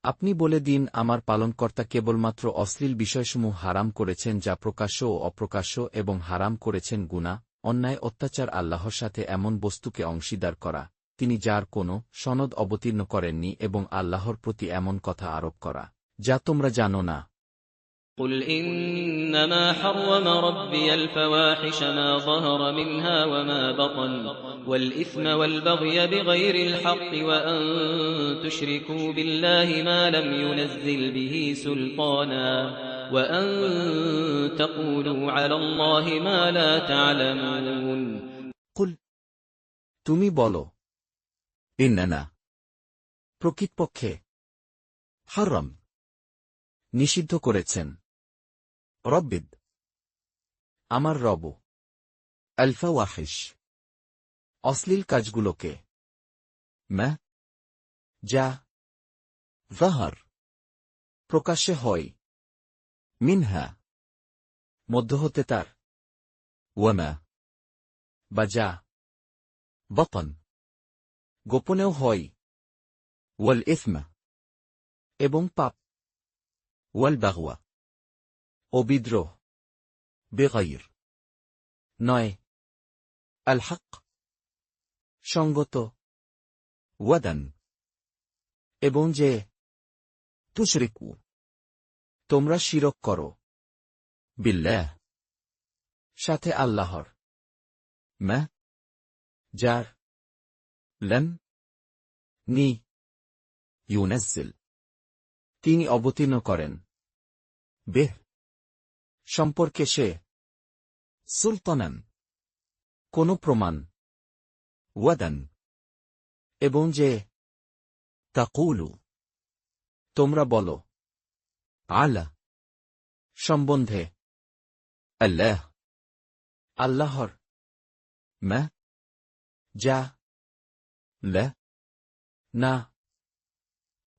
আপনি বলে দিন, আমার পালনকর্তা কেবলমাত্র অশ্লীল বিষয়সমূহ হারাম করেছেন যা প্রকাশ্য ও অপ্রকাশ্য, এবং হারাম করেছেন গুনাহ, অন্যায়, অত্যাচার, আল্লাহর সাথে এমন বস্তুকে অংশীদার করা তিনি যার কোনো সনদ অবতীর্ণ করেননি, এবং আল্লাহর প্রতি এমন কথা আরোপ করা যা তোমরা জানো না। قل إنما حرم ربي الفواحش ما ظهر منها وما بطن والإثم والبغي بغير الحق وأن تشركوا بالله ما لم ينزل به سلطانا وأن تقولوا على الله ما لا تعلمون قل তুমি বলো, إننا প্রকৃতপক্ষে حرم নিষিদ্ধ করেছেন ربد আমার রব الفواحش অশ্লীল কাজগুলোকে ما যা ظهر প্রকাশ্যে হয় منها মধ্য হতে তার وما বা যা بطن গোপনেও হয় والإثم এবং পাপ والبغو ও বিদ্রোহ بغير নয় الحق সঙ্গত ودن এবং যে تشركوا তোমরা শিরক করো بالله সাথে আল্লাহর ما যার لم নি ينزل তিনি অবতীর্ণ করেন به সম্পর্কে সে سلطانا কোনো প্রমাণ ودن এবং যে تقول তোমরা বলো على সম্বন্ধে الله আল্লাহর ما যা لا না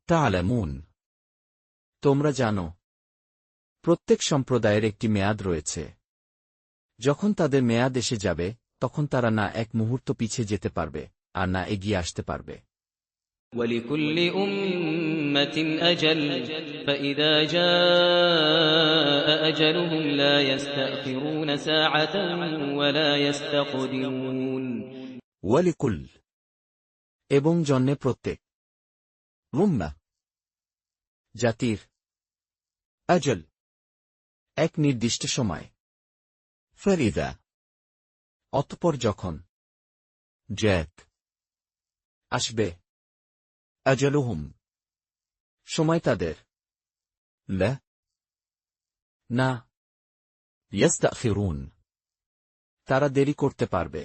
تعلمون তোমরা জানো। প্রত্যেক সম্প্রদায়ের একটি মেয়াদ রয়েছে। যখন তাদের মেয়াদ এসে যাবে তখন তারা না এক মুহূর্ত পিছিয়ে যেতে পারবে আর না এগিয়ে আসতে পারবে। ولكل أمة أجل فإذا جاء أجلهم لا يستأخرون ساعة ولا يستقدمون ولكل এবং জন্যে প্রত্যেক أمة জাতির أجل এক নির্দিষ্ট সময়। فإذا অতঃপর যখন جاءت আসবে أجلهم সময় তাদের لا না يستأخرون তারা দেরি করতে পারবে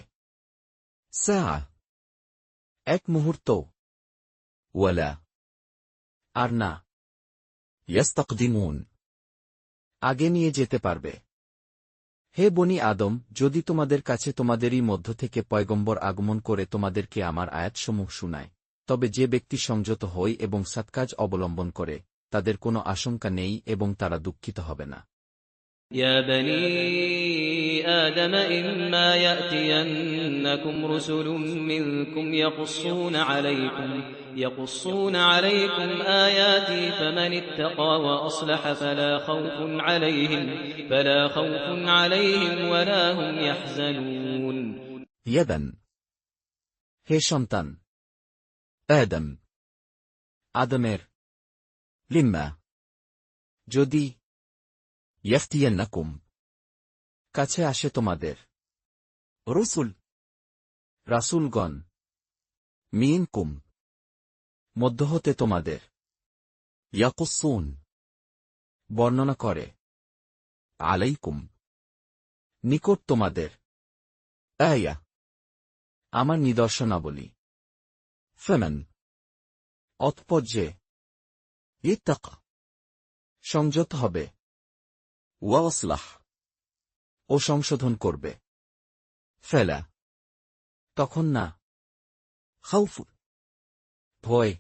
ساعة এক মুহূর্ত ولا আর না يستقدمون আগে নিয়ে যেতে পারবে। হে বনি আদম, যদি তোমাদের কাছে তোমাদেরই মধ্য থেকে পয়গম্বর আগমন করে তোমাদেরকে আমার আয়াতসমূহ শুনায়, তবে যে ব্যক্তি সংযত হয় এবং সৎকাজ অবলম্বন করে তাদের কোনো আশঙ্কা নেই এবং তারা দুঃখিত হবে না। يا بني آدم إما يأتينكم رسل منكم يقصون عليكم آياتي فمن اتقى وأصلح فلا خوف عليهم ولا هم يحزنون يدا হে সন্তান آدم আদমের, لما যদি يفتينكم কাছে আসে তোমাদের رسل রাসূলগণ منكم মধ্য হতে তোমাদের يقصون বর্ণনা করে عليكم নিকট তোমাদের آية আমার নিদর্শনাবলী, فمن অতঃপর যে اتقى সংযত হবে وأصلح ও সংশোধন করবে, فلا তখন না خوف ভয়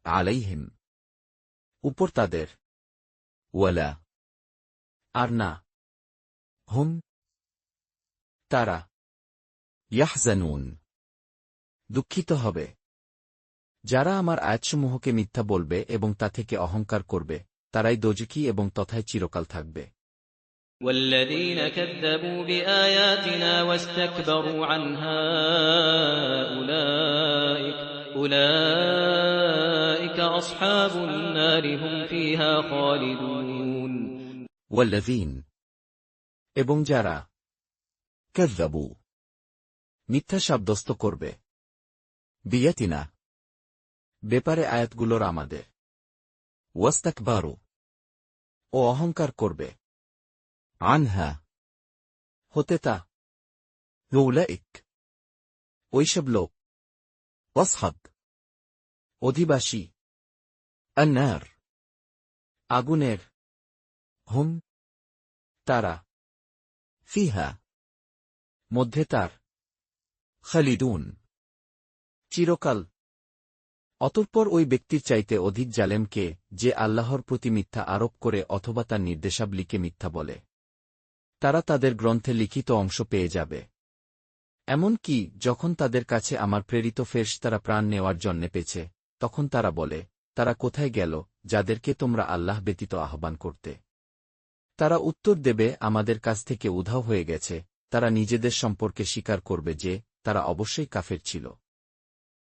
عليهم উপর তাদের ولا আর না, هم তারা يحزنون দুঃখিত হবে। যারা আমার আয়াতসমূহকে মিথ্যা বলবে এবং তা থেকে অহংকার করবে, তারাই দোজখী এবং তথায় চিরকাল থাকবে। والذين كذبوا بآياتنا واستكبروا عنها أولئك أصحاب النار هم فيها خالدون والذين এবং যারা كذبوا মিথ্যা সাব্যস্ত করবে بيتنا ব্যাপারে আয়াতগুলোর আমাদের, واستكبروا ও অহংকার করবে عنها হতে তা أولئك ওইসব লোক أصحاب অধিবাসী النار আগুনের هم তারা فيها মধ্যে তার خالدون চিরকাল। অতঃপর ওই ব্যক্তির চাইতে অধিক জালেম কে, যে আল্লাহর প্রতি মিথ্যা আরোপ করে অথবা তার নির্দেশাবলীকে মিথ্যা বলে। তারা তাদের গ্রন্থে লিখিত অংশ পেয়ে যাবে। এমন কি যখন তাদের কাছে আমার প্রেরিত ফেরেশতারা প্রাণ নেওয়ার জন্যে পেছে, তখন তারা বলে, তারা কোথায় গেল যাদেরকে তোমরা আল্লাহ ব্যতীত আহ্বান করতে? তারা উত্তর দেবে, আমাদের কাছ থেকে উধাও হয়ে গেছে। তারা নিজেদের সম্পর্কে স্বীকার করবে যে তারা অবশ্যই কাফের ছিল।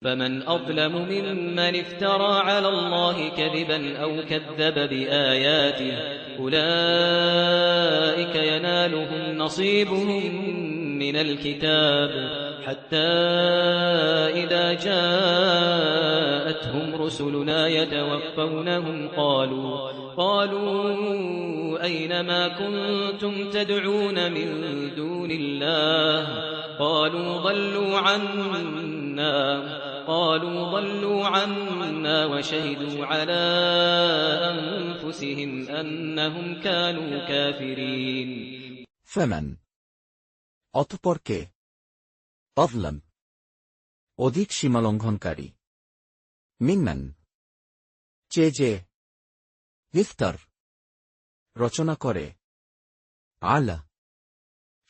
فمن أظلم ممن افترى على الله كذبا أو كذب بآياته أولئك ينالهم نصيبهم من الكتاب حتى إذا جاءتهم رسلنا يتوفونهم قالوا أين ما كنتم تدعون من دون الله قالوا ضلوا عنا وشهدوا على أنفسهم أنهم كانوا كافرين فمن অতঃপর কে أظلم অধিক সীমালঙ্ঘনকারী ممن যে يفتر রচনা করে على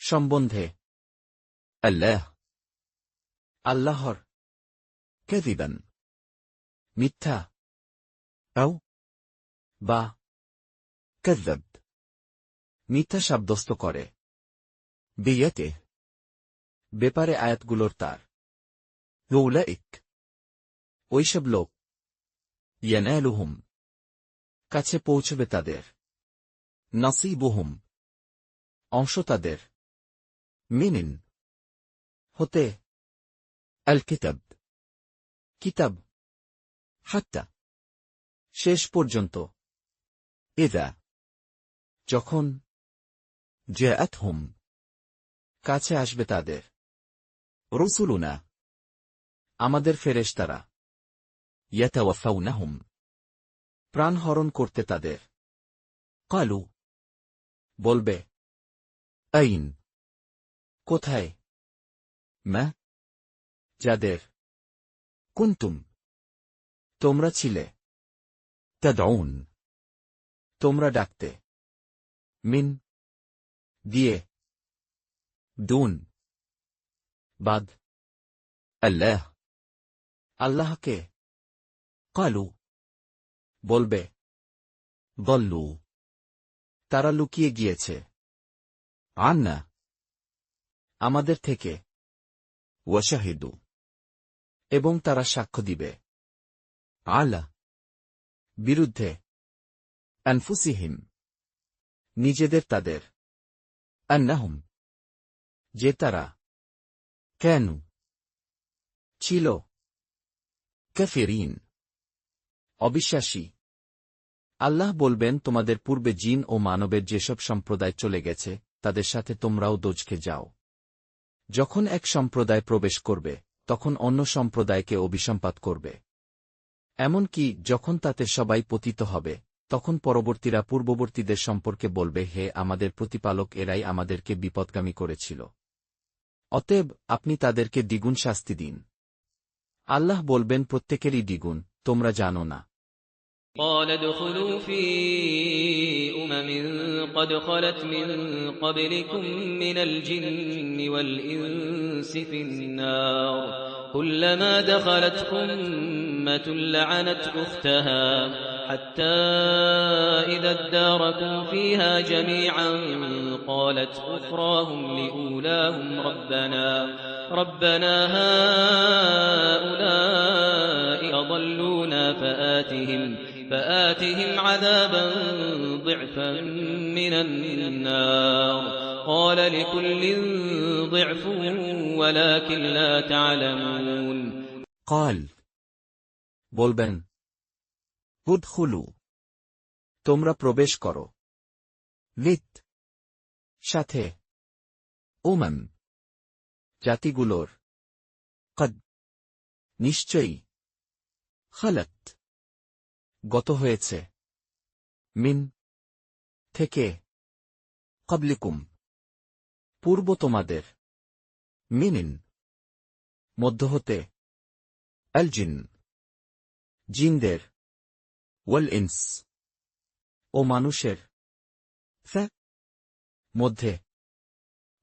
সম্বন্ধে الله আল্লাহর كذبا মিথ্যা أو বা كذب মিথ্যা সাব্যস্ত করে بيته ব্যাপারে আয়াতগুলোর তার أولئك ওইসব লোক ينالهم কাছে পৌঁছবে তাদের نصيبهم অংশ তাদের من হতে الكتاب কিতাব حتى শেষ পর্যন্ত إذا যখন جاءتهم কাছে আসবে তাদের رسلنا আমাদের ফেরেশতারা يتوفونهم প্রাণ হরণ করতে তাদের قالوا বলবে أين কোথায় ما যাদের كنتم তোমরা ছিলে تدعون তোমরা ডাকতে من দিয়ে دون বাদ الله আল্লাহকে قالوا বলবে ضلوا তারা লুকিয়ে গিয়েছে عنا আমাদের থেকে وشهدوا এবং তারা সাক্ষ্য দিবে على বিরুদ্ধে أنفسهم নিজেদের তাদের أنهم যে তারা كانوا ছিল كافرين অবিশ্বাসী। আল্লাহ বলবেন, তোমাদের পূর্বে জিন ও মানবের যেসব সম্প্রদায় চলে গেছে তাদের সাথে তোমরাও দোজখে যাও। যখন এক সম্প্রদায় প্রবেশ করবে তখন অন্য সম্প্রদায়কে অভিসম্পাত করবে। এমনকি যখন তাতে সবাই পতিত হবে তখন পরবর্তীরা পূর্ববর্তীদের সম্পর্কে বলবে, হে আমাদের প্রতিপালক, এরাই আমাদেরকে বিপদগামী করেছিল। অতএব আপনি তাদেরকে দ্বিগুণ শাস্তি দিন। আল্লাহ বলবেন, প্রত্যেকেরই দ্বিগুণ, তোমরা জানো না। قال ادخلوا في قد خلت من قبلكم من الجن والإنس في النار كلما دخلت أمة لعنت أختها حتى إذا اداركوا فيها جميعا قالت أخراهم لأولاهم ربنا هؤلاء أضلونا فآتهم عذابا ضعفا من النار قال لكل ضعف ولكن لا تعلمون قال বলবেন উদখুলু তোমরা প্রবেশ করো লিত সাথে উমাম জাতিগুলোর কদ নিশ্চয়ই খালাত গত হয়েছে মিন থেকে ক্বাবলিকুম পূর্ব তোমাদের মিনিন মধ্য হতে আল জিন জিনদের ওয়াল ইনস ও মানুষের মধ্যে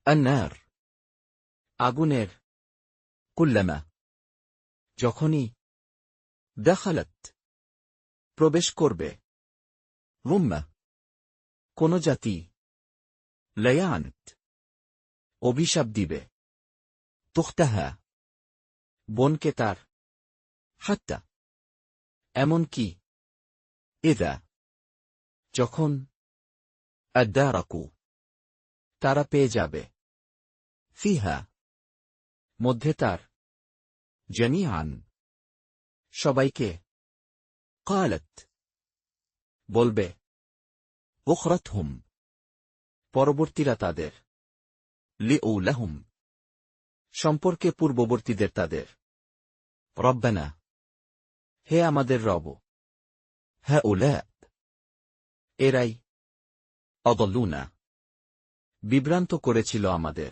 আন্নার আগুনের কুল্লামা যখনই দাখালাত প্রবেশ করবে রুম্মা কোন জাতি লায়ানত অভিশাপ দিবে তুখতাহা বোনকে তার হাত্তা এমনকি ইদা যখন আদারাকু তারা পেয়ে যাবে ফিহা মধ্যে তার জামিআন সবাইকে কালাত বলবে উখরাতহুম পরবর্তীরা তাদের লিউলাহুম সম্পর্কে পূর্ববর্তীদের তাদের রব্বানা হে আমাদের রব হাউলা এরাই আদাল্লুনা বিভ্রান্ত করেছিল আমাদের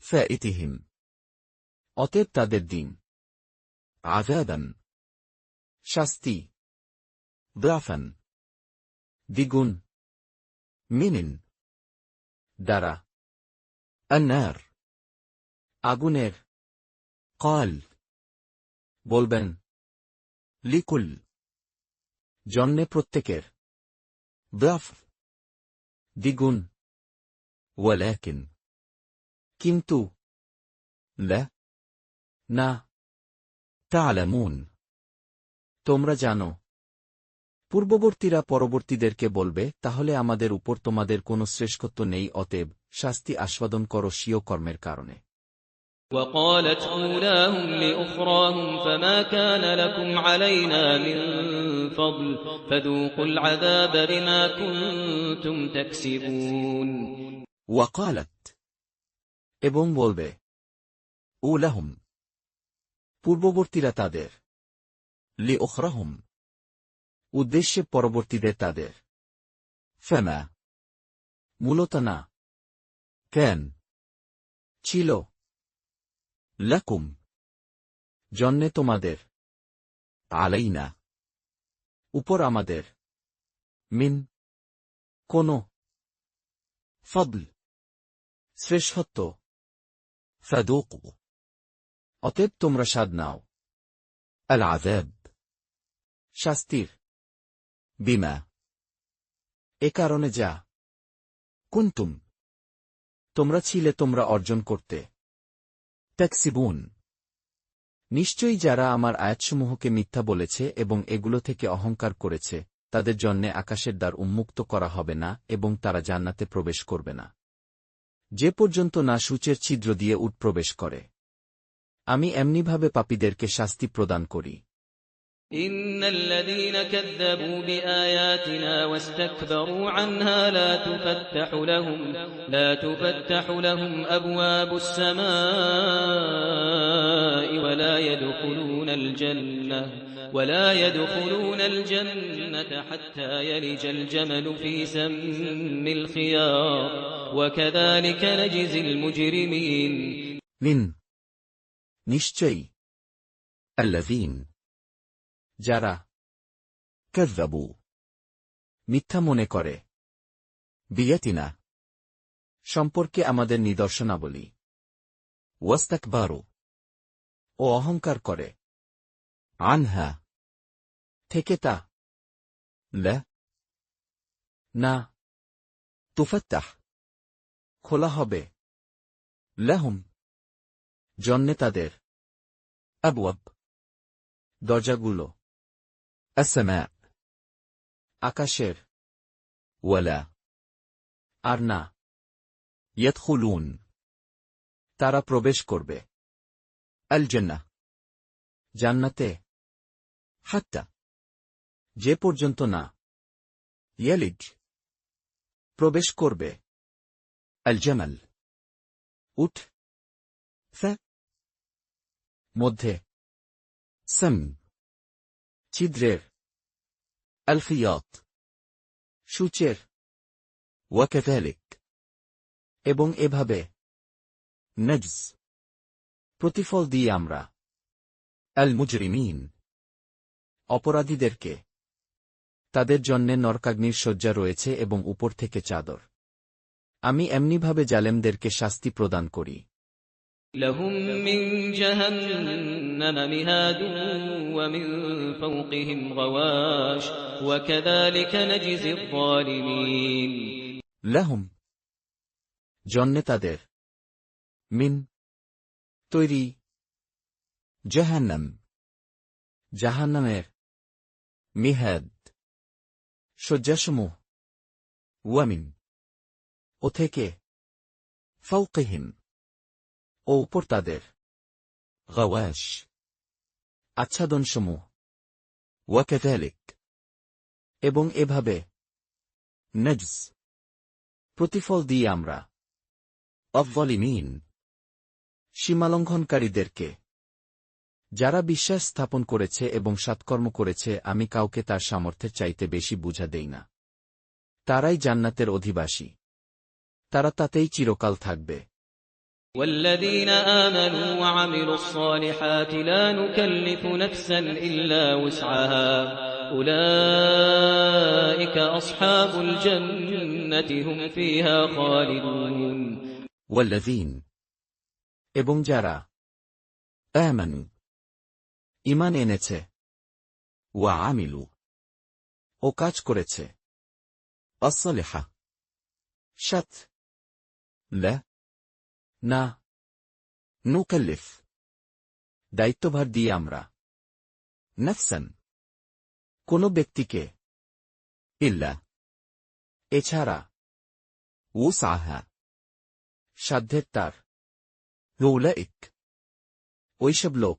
ফাইতিহিম অতএব তাদের দিন আযাবান শাস্তি দ্রাফান দ্বিগুণ মিনিন দ্বারা আন্নার আগুনের কাল বলবেন লিকুল জন্মে প্রত্যেকের দ্রাফ দ্বিগুণ ওয়ালাকিন কিন্তু লা না তা'লামুন তোমরা জানো পূর্ববর্তীরা পরবর্তীদেরকে বলবে তাহলে আমাদের উপর তোমাদের কোনো শ্রেষ্ঠত্ব নেই অতএব শাস্তি আস্বাদন করো স্বীয় কর্মের কারণে وقالت أولاهم لأخراهم فما كان لكم علينا من فضل فذوقوا العذاب بما كنتم تكسبون ওয়াকালাত এবং বলবে উলাহুম পূর্ববর্তীরা তাদের লিউখরাহুম উদ্দেশ্যে পরবর্তীদের তাদের ফামা মূলত না কেন ছিল লাকুম জন্যে তোমাদের আলাইনা উপর আমাদের মিন কোন ফদল শ্রেষ্ঠত্ব ফাদুকু অতএব তোমরা স্বাদ নাও আল আযাব শাস্তির বিমা এ কারণে যা কুনতুম তোমরা ছিলে তোমরা অর্জন করতে তাকসিবুন নিশ্চয়ই যারা আমার আয়াতসমূহকে মিথ্যা বলেছে এবং এগুলো থেকে অহংকার করেছে তাদের জন্যে আকাশের দ্বার উন্মুক্ত করা হবে না এবং তারা জান্নাতে প্রবেশ করবে না যে পর্যন্ত না সূচের ছিদ্র দিয়ে উট প্রবেশ করে আমি এমনিভাবে পাপীদেরকে শাস্তি প্রদান করি إن الذين كذبوا بآياتنا واستكبروا عنها لا تفتح لهم أبواب السماء ولا يدخلون الجنة حتى يلج الجمل في سم الخياط وكذلك نجزي المجرمين নিশ্চয়ই الذين যারা كذبوا মিথ্যা মনে করে بيتنا সম্পর্কে আমাদের নিদর্শনাবলী واستكبروا ও অহংকার করে عنها থেকে তা لا না تفتح খোলা হবে لهم জন্যে তাদের أبواب দরজাগুলো السماء আকাশের ولا আর না يدخلون তারা প্রবেশ করবে الجنة জান্নাতে حتى যে পর্যন্ত না يلج প্রবেশ করবে الجمل উঠ ف মধ্যে سم ছিদ্রের الخياط সূচের وكذلك এবং এভাবে نجز প্রতিফল দিই আমরা المجرمين অপরাধীদেরকে তাদের জন্যে নরকাগ্নির শয্যা রয়েছে এবং উপর থেকে চাদর আমি এমনিভাবে জালেমদেরকে শাস্তি প্রদান করি لهم من جهنم مهاد ومن فوقهم غواش وكذلك نجزي الظالمين لهم জন্যে তাদের من তৈরি جهنم জাহান্নামের مهاد শয্যাসমূহ ومن ও থেকে فوقهم ও উপর তাদের غواش আচ্ছাদনসমূহ وكذلك এবং এভাবে نجز প্রতিফল দিই আমরা الظالمين সীমালঙ্ঘনকারীদেরকে যারা বিশ্বাস স্থাপন করেছে এবং সৎকর্ম করেছে আমি কাউকে তার সামর্থ্যের চাইতে বেশি বুঝা দেই না তারাই জান্নাতের অধিবাসী তারা তাতেই চিরকাল থাকবে والذين آمنوا وعملوا الصالحات لا نكلف نفسا إلا وسعها أولئك أصحاب الجنة هم فيها خالدون والذين এবং যারা آمنوا ঈমান এনেছে وعملوا ও কাজ করেছে الصالحة সৎ لا না نكلف দায়িত্বভার দিই আমরা نفسا কোনো ব্যক্তিকে إلا এছাড়া وسعها সাধ্যের তার أولئك ওইসব লোক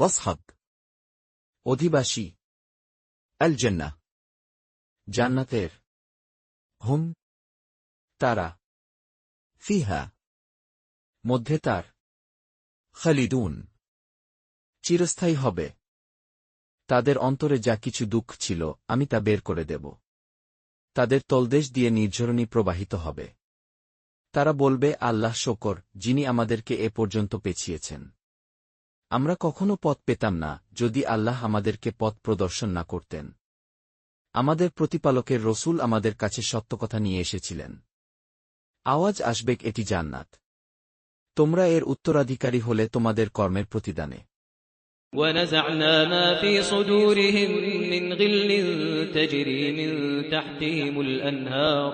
أصحاب অধিবাসী الجنة জান্নাতের هم তারা فيها মধ্যে তার خالدون চিরস্থায়ী হবে তাদের অন্তরে যা কিছু দুঃখ ছিল আমি তা বের করে দেব তাদের তলদেশ দিয়ে নির্ঝরণী প্রবাহিত হবে তারা বলবে আল্লাহ শকর যিনি আমাদেরকে এ পর্যন্ত পেছিয়েছেন আমরা কখনো পথ পেতাম না যদি আল্লাহ আমাদেরকে পথ প্রদর্শন না করতেন আমাদের প্রতিপালকের রসূল আমাদের কাছে সত্য কথা নিয়ে এসেছিলেন আওয়াজ আসবে এটি জান্নাত তোমরা এর উত্তরাধিকারী হলে তোমাদের কর্মের প্রতিদানে ونزعنا ما في صدورهم من غل تجري من تحتهم الأنهار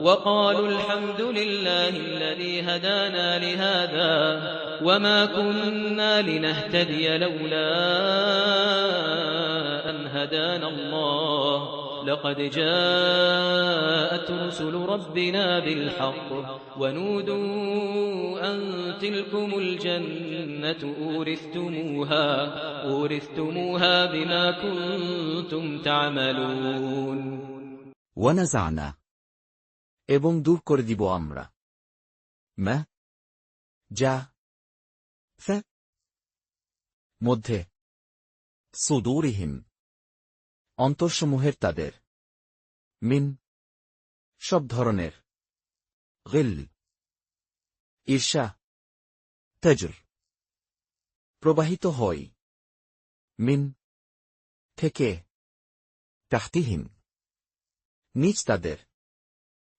وقالوا الحمد لله الذي هدانا لهذا وما كنا لنهتدي لولا أن هدانا الله لقد جاءت رسل ربنا بالحق ونودوا أن تلكم الجنة أورثتموها بما كنتم تعملون ونزعنا এবং দূর করে দিব আমরা ما যা ف মধ্যে صدورهم অন্তরসমূহের তাদের من সব ধরনের غل ঈর্ষা تجر প্রবাহিত হয় من থেকে تحتهم নিচ তাদের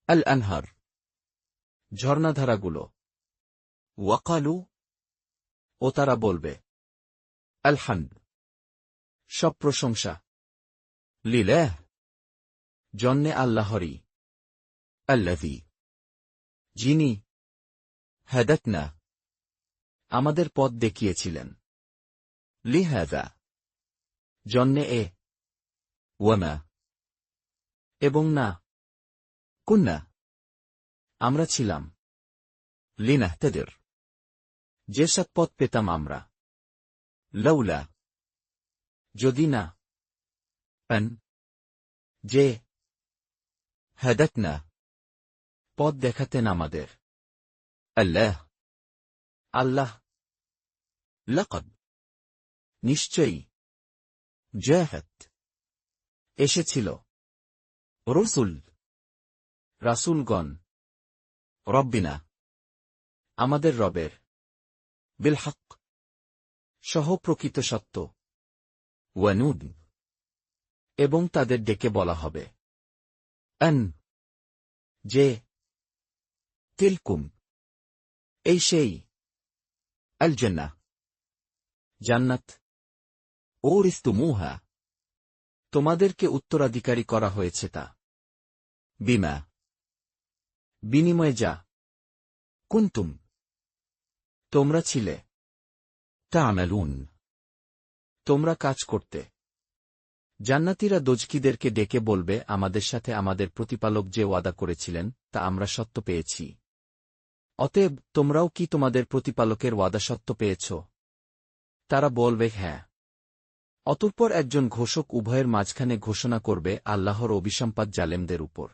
الأنهار ঝর্ণাধারাগুলো وقالوا ও তারা বলবে الحمد সব প্রশংসা لله জন্যে আল্লাহরই الذي যিনি هدتنا আমাদের পথ দেখিয়েছিলেন لهذا জন্যে وما এবং না كنا আমরা ছিলাম لنهتدر যে সৎপথ পেতাম আমরা لولا যদি না أن যে هدتنا পথ দেখাতেন আমাদের الله আল্লাহ لقد নিশ্চয়ই جاءت এসেছিল رسل রাসূলগণ ربنا আমাদের রবের بالحق সহ প্রকৃত সত্য ونود এবং তাদের ডেকে বলা হবে أن যে تلكم এই সেই الجنة জান্নাত أورثتموها তোমাদেরকে উত্তরাধিকারী করা হয়েছে তা بما বিনিময়ে যা كنتم তোমরা ছিলে تعملون তোমরা কাজ করতে জান্নাতীরা দোজকিদেরকে ডেকে বলবে আমাদের সাথে আমাদের প্রতিপালক যে ওয়াদা করেছিলেন তা আমরা সত্য পেয়েছি অতএব তোমরাও কি তোমাদের প্রতিপালকের ওয়াদা সত্য পেয়েছ তারা বলবে হ্যাঁ অতঃপর একজন ঘোষক উভয়ের মাঝখানে ঘোষণা করবে আল্লাহর অভিসম্পাত জালেমদের উপর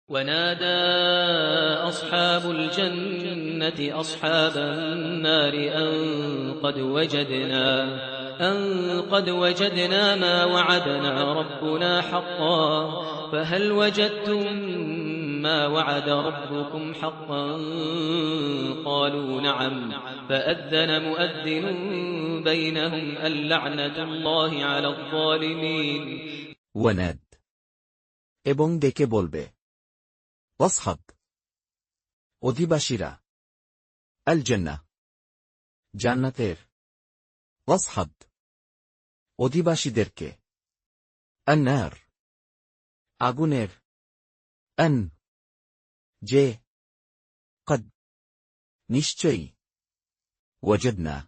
ونادى أصحاب الجنة أصحاب النار أن قد وجدنا ما وعدنا ربنا حقا فهل وجدتم ما وعد ربكم حقا قالوا نعم فأذن مؤذن بينهم اللعنة الله على الظالمين وناد এবং ডেকে বলবে واصحب অধিবাসীরা الجنة জান্নাতের واصحب অধিবাসীদেরকে النار আগুনের أن যে قد নিশ্চয়ই وجدنا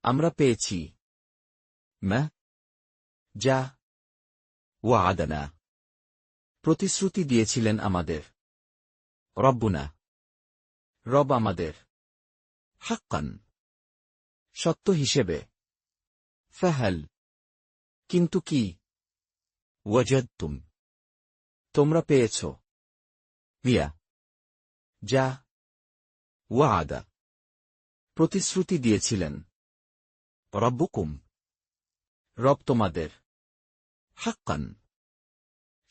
আমরা পেয়েছি ما যা وعدنا প্রতিশ্রুতি দিয়েছিলেন আমাদের ربنا রব আমাদের حقا সত্য হিসেবে فهل কিন্তু কি وجدتم তোমরা পেয়েছ هي যা وعد প্রতিশ্রুতি দিয়েছিলেন ربكم রব তোমাদের حقا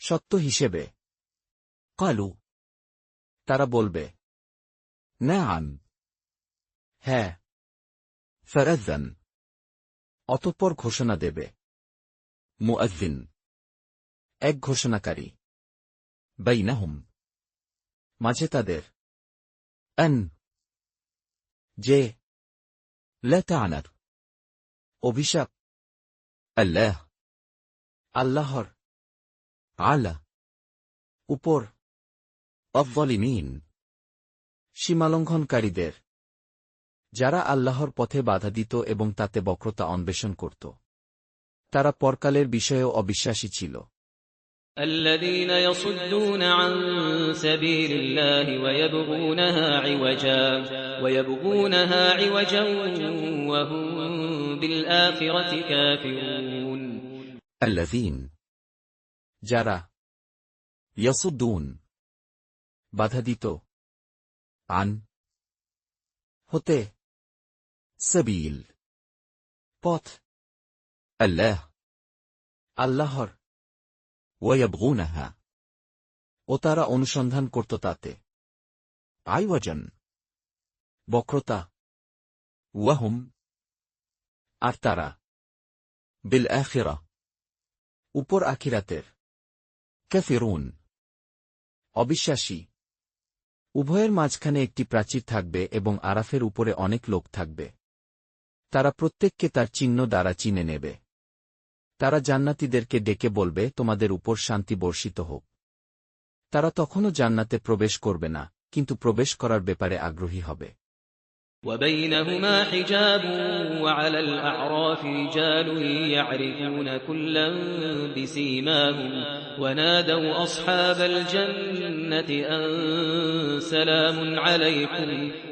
সত্য হিসেবে قالوا তারা বলবে نعم হ্যাঁ فأذن অতঃপর ঘোষণা দেবে مؤذن এক ঘোষণাকারী بينهم মাঝে তাদের أن যে لا تعنت অভিশাপ الله আল্লাহর على উপর الظالمين সীমালঙ্ঘনকারীদের যারা আল্লাহর পথে বাধা দিত এবং তাতে বক্রতা অন্বেষণ করত তারা পরকালের বিষয়েও অবিশ্বাসী ছিল الذين يصدون عن سبيل الله ويبغونها عوجا وهم بالآخرة كافرون الذين যারা يصدون বাধা দিত عن হতে سبيل পথ الله আল্লাহর ويبغونها ও তারা অনুসন্ধান করত তাতে عوجا বক্রতা وهم আর তারা بالآخرة উপর আখিরাতের كافرون অবিশ্বাসী। উভয়ের মাঝখানে একটি প্রাচীর থাকবে এবং আরাফের উপরে অনেক লোক থাকবে। তারা প্রত্যেককে তার চিহ্ন দ্বারা চিনে নেবে। তারা জান্নাতীদেরকে ডেকে বলবে, তোমাদের উপর শান্তি বর্ষিত হোক। তারা তখনও জান্নাতে প্রবেশ করবে না, কিন্তু প্রবেশ করার ব্যাপারে আগ্রহী হবে। وبينهما حجاب وعلى الأعراف رجال يعرفون كلا بسيماهم ونادوا أصحاب الجنة أن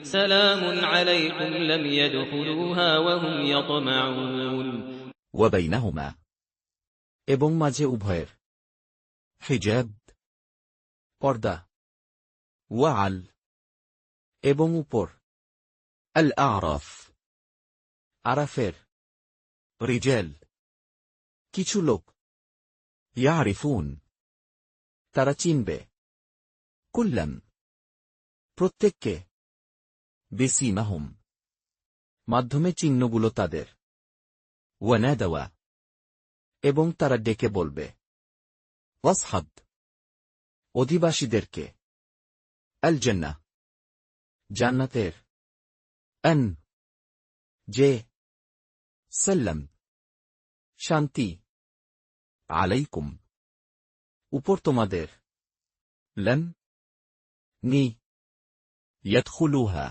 سلام عليكم لم يدخلوها وهم يطمعون وبينهما এবং মাঝে উভয়ের حجاب পর্দা وعل এবং উপর الأعراف আরাফের رجال কিছু লোক يعرفون তারা চিনবে كلا প্রত্যেককে بسيمهم মাধ্যমে চিহ্নগুলো তাদের ونادوا এবং তারা ডেকে বলবে واصحب অধিবাসীদেরকে الجنة জান্নাতের أن যে سلم শান্তি عليكم উপর তোমাদের لم নি يدخلوها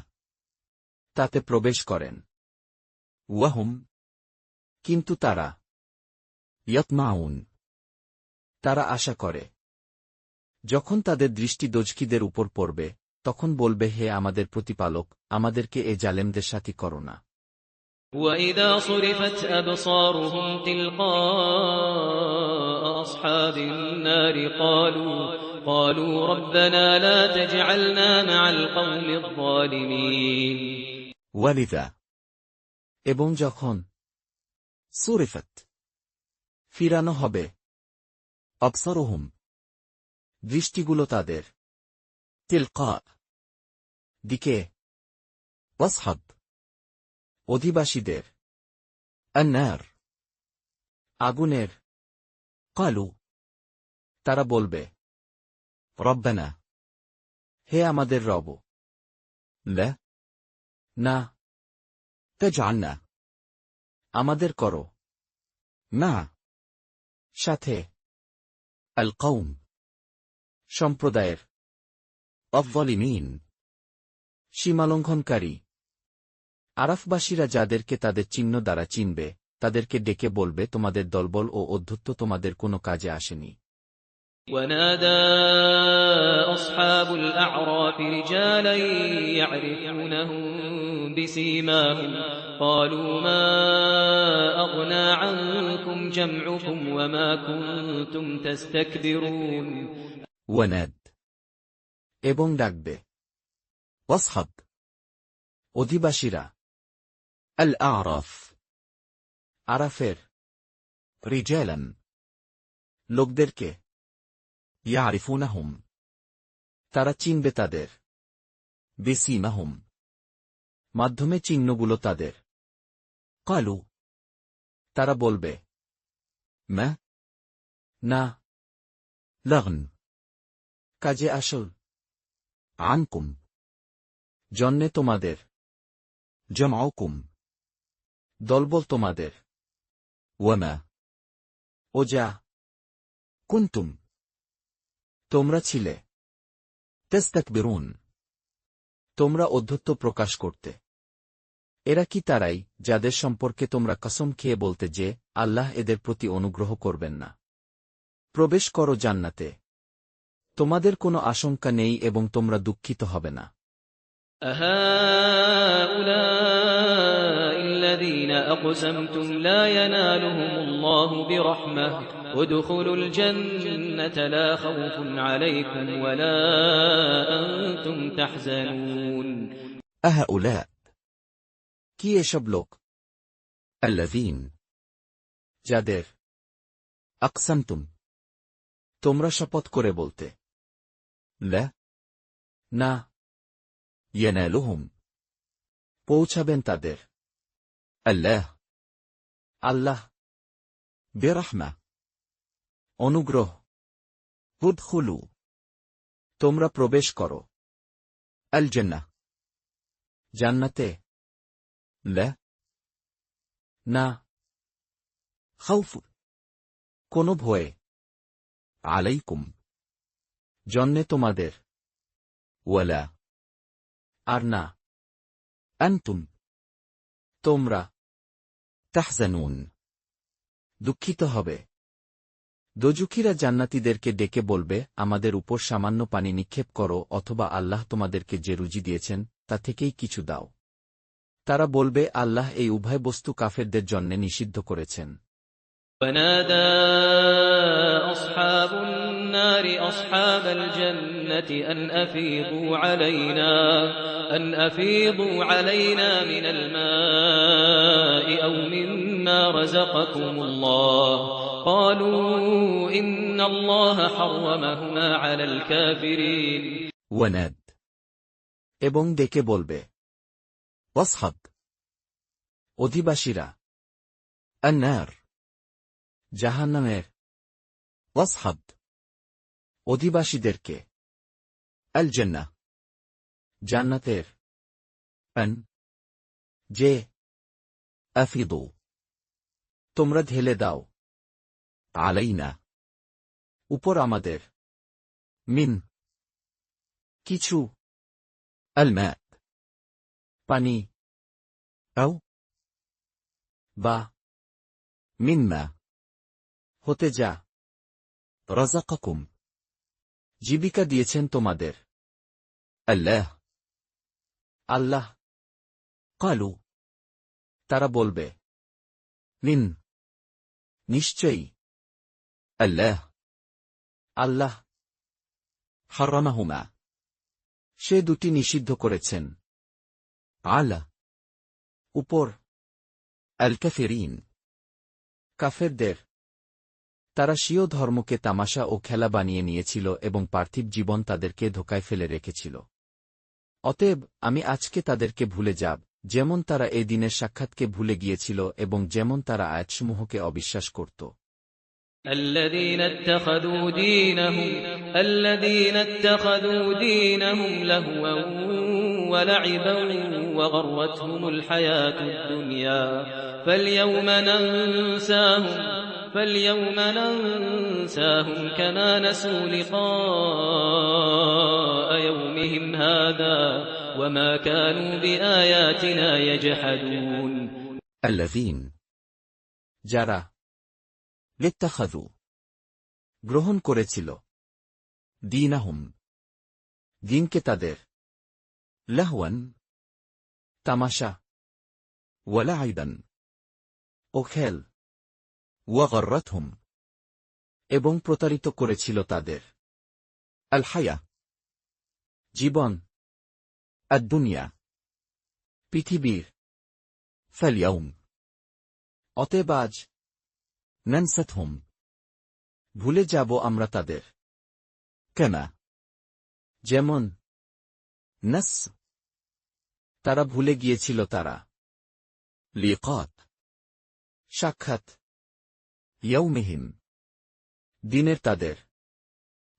তাতে প্রবেশ করেন وهم কিন্তু তারা يطمعون তারা আশা করে। যখন তাদের দৃষ্টি দোজখীদের উপর পড়বে, তখন বলবে, হে আমাদের প্রতিপালক, আমাদেরকে এ জালেমদের সাথী করো না। وإذا صرفت أبصارهم تلقاء أصحاب النار قالوا ربنا لا تجعلنا مع القوم الظالمين ولذا এবং যখন صرفت ফিরানো হবে أبصارهم দৃষ্টিগুলো তাদের تلقاء দিকে واصحب অধিবাসীদের النار আগুনের قالوا তারা বলবে, ربنا হে আমাদের রব, لا না تجعلنا আমাদের করো مع সাথে القوم সম্প্রদায়ের الظالمين সীমালঙ্ঘনকারী। আরাফবাসীরা যাদেরকে তাদের চিহ্ন দ্বারা চিনবে, তাদেরকে ডেকে বলবে, তোমাদের দলবল ও অধ্যত্ব তোমাদের কোনো কাজে আসেনি। ونادى أصحاب الأعراف رجالا يعرفونهم بسيماهم قالوا ما أغنى عنكم جمعكم وما كنتم تستكبرون وناد এবং ডাকবে واصحب অধিবাসীরা الأعراف আরাফের رجالا লোকদেরকে يعرفونهم তারা চিনবে তাদের بسيمهم মাধ্যমে চিহ্নগুলো তাদের। قالوا তারা বলবে, ما না لغن কাজে আসল عنكم জন্যে তোমাদের جمعكم দলবল তোমাদের وما ও যা كنتم তোমরা ছিলে تستكبرون তোমরা অধ্যত্ব প্রকাশ করতে। এরা কি তারাই, যাদের সম্পর্কে তোমরা কসম খেয়ে বলতে যে, আল্লাহ এদের প্রতি অনুগ্রহ করবেন না? প্রবেশ করো জান্নাতে, তোমাদের কোনো আশঙ্কা নেই এবং তোমরা দুঃখিত হবে না। أهؤلاء الذين أقسمتم لا ينالهم الله برحمة ادخلوا الجنة لا خوف عليكم ولا أنتم تحزنون أهؤلاء কি এসব লোক, الذين যাদের أقسمتم তোমরা শপথ করে বলতে, لا না ينالهم পৌঁছাবেন তাদের الله আল্লাহ برحمة অনুগ্রহ। ادخلوا তোমরা প্রবেশ করো। الجنة জান্নাতে। لا না, خوف কোনো ভয়ে। عليكم জন্যে তোমাদের। ولا আর না, أنتم তোমরা تحزنون দুঃখিত হবে। দোজুখিরা জান্নাতীদেরকে ডেকে বলবে, আমাদের উপর সামান্য পানি নিক্ষেপ করো অথবা আল্লাহ তোমাদেরকে যে রুজি দিয়েছেন তা থেকেই কিছু দাও। তারা বলবে, আল্লাহ এই উভয় বস্তু কাফেরদের জন্যে নিষিদ্ধ করেছেন। ونادى أصحاب النار أصحاب الجنة أن أفيضوا علينا من الماء أو مما رزقكم الله قالوا إن الله حرمهما على الكافرين وناد এবং ডেকে বলবে, واصحب অধিবাসীরা, النار জাহান্নামের, واصحب অধিবাসীদেরকে, الجنة জান্নাতের, أن যে أفيضوا তোমরা ঢেলে দাও, علينا উপর আমাদের, من কিছু, الماء পানি, أو বা مما হতে যা رزقكم জীবিকা দিয়েছেন তোমাদের। الله আল্লাহ। قالوا তারা বলবে, من নিশ্চয়ই الله আল্লাহ حرمهما সে দুটি নিষিদ্ধ করেছেন। على উপর الكافرين কাফেরদের। তারা স্বীয় ধর্মকে তামাশা ও খেলা বানিয়ে নিয়েছিল এবং পার্থিব জীবন তাদেরকে ধোকায় ফেলে রেখেছিল। অতএব আমি আজকে তাদেরকে ভুলে যাব, যেমন তারা এই দিনের সাক্ষাৎকে ভুলে গিয়েছিল এবং যেমন তারা আয়াতসমূহকে অবিশ্বাস করত। الذين اتخذوا دينهم لهوا ولعبا وغرتهم الحياة الدنيا فاليوم ننساهم كما نسوا لقاء يومهم هذا وما كانوا بآياتنا يجحدون الذين যারা اتخذوا গ্রহণ করেছিল دينهم দিনকে তাদের لهوا তামাশা ولعبا ও খেল وغرتهم এবং প্রতারিত করেছিল তাদের الحياة জীবন الدنيا পৃথিবীর। فاليوم অতএব আজ ننستهم ভুলে যাব আমরা তাদের, كما যেমন نس তারা ভুলে গিয়েছিল তারা لقاء সাক্ষাৎ يومهم দিনের তাদের।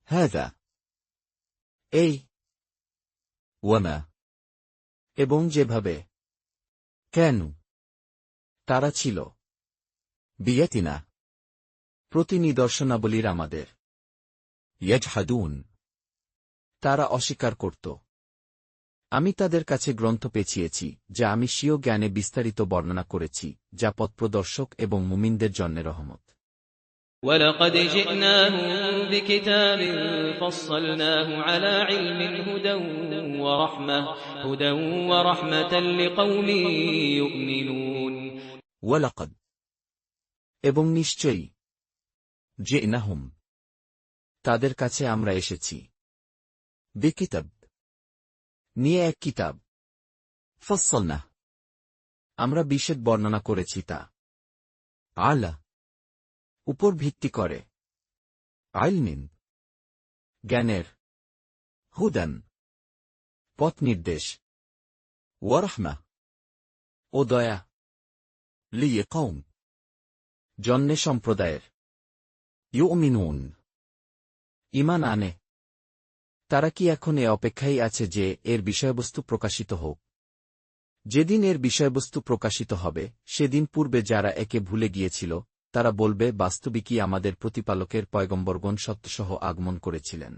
هذا এই وما এবং যেভাবে كانوا তারা ছিল بيتنا প্রতি নিদর্শনাবলীর আমাদের يجحدون তারা অস্বীকার করত। আমি তাদের কাছে গ্রন্থ পেছিয়েছি যা আমি স্বীয় জ্ঞানে বিস্তারিত বর্ণনা করেছি, যা পথপ্রদর্শক এবং মুমিনদের জন্যে রহমত। ولقد جئناهم بكتاب فصلناه على علم هدى ورحمة لقوم يؤمنون ولقد এবং নিশ্চয়ই جئناهم তাদের কাছে আমরা এসেছি بكتاب নিয়ে এক কিতাব, فصلناه আমরা বিশেষ বর্ণনা করেছি তা على উপর ভিত্তি করে علم জ্ঞানের, هدى পথ নির্দেশ ورحمة ও দয়া, لقوم জন্যে সম্প্রদায়ের। يؤمنون. ঈমান আনে। তারা কি এখন এ অপেক্ষায় আছে যে এর বিষয়বস্তু প্রকাশিত হোক? যেদিন এর বিষয়বস্তু প্রকাশিত হবে, সেদিন পূর্বে যারা একে ভুলে গিয়েছিল, তারা বলবে বাস্তবিকই আমাদের প্রতিপালকের পয়গম্বরগণ সত্যসহ আগমন করেছিলেন।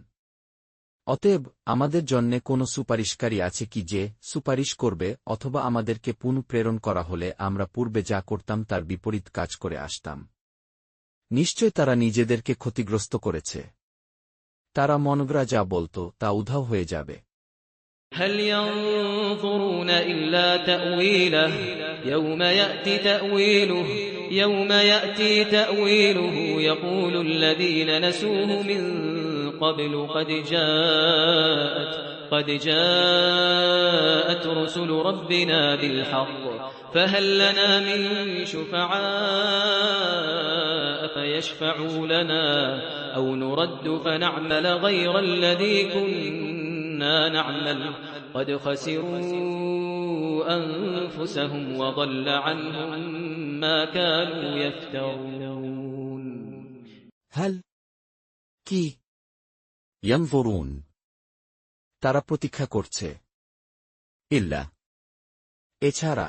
অতএব আমাদের জন্যে কোনো সুপারিশকারী আছে কি যে সুপারিশ করবে, অথবা আমাদেরকে পুনঃপ্রেরণ করা হলে আমরা পূর্বে যা করতাম তার বিপরীত কাজ করে আসতাম। নিশ্চয় তারা নিজেদেরকে ক্ষতিগ্রস্ত করেছে। তারা মনগড়া যা বলত তা উধাও হয়ে যাবে। هل ينظرون إلا تأويله يوم يأتي تأويله يقول الذين نسوه من قبل قد جاءت رسل ربنا بالحق فهل لنا من شفعاء فيشفعوا لنا أو نرد فنعمل غير الذي كنا نعمل قد خسروا أنفسهم وضل عنهم ما كانوا يفترون هل কি ينظرون তারা প্রতীক্ষা করছে। إلا এছাড়া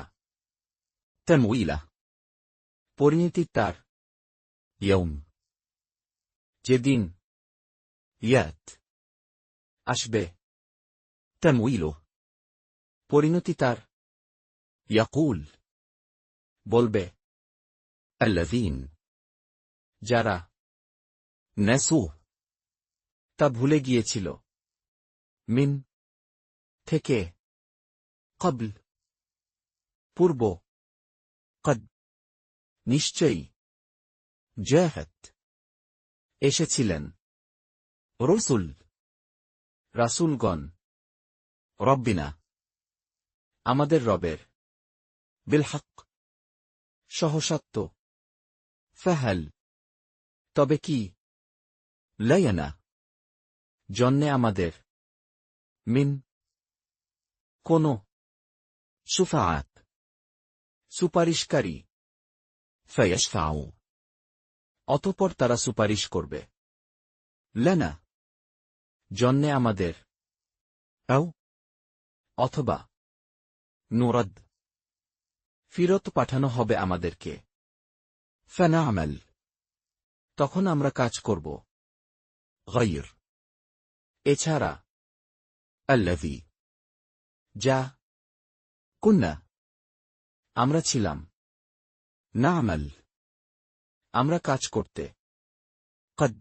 تمويله পরিণতি তার, يوم যেদিন يات আসবে, تمويله পরিণতি তার, يقول বলবে الذين যারা نسوه তা ভুলে গিয়েছিল, من থেকে, قبل পূর্ব, قد নিশ্চয়ই, جاءت এসেছিলেন, رسل রাসূলগণ, ربنا আমাদের রবের, بالحق সহসত্য, فهل তবে কি لينا জন্যে আমাদের من কোন شفعاء সুপারিশকারী, فيشفعوا অতঃপর তারা সুপারিশ করবে, لنا জন্যে আমাদের, أو অথবা نرد ফিরত পাঠানো হবে আমাদেরকে, فنعمل তখন আমরা কাজ করব, غير এছাড়া الذي যা كنا আমরা ছিলাম, نعمل আমরা কাজ করতে, قد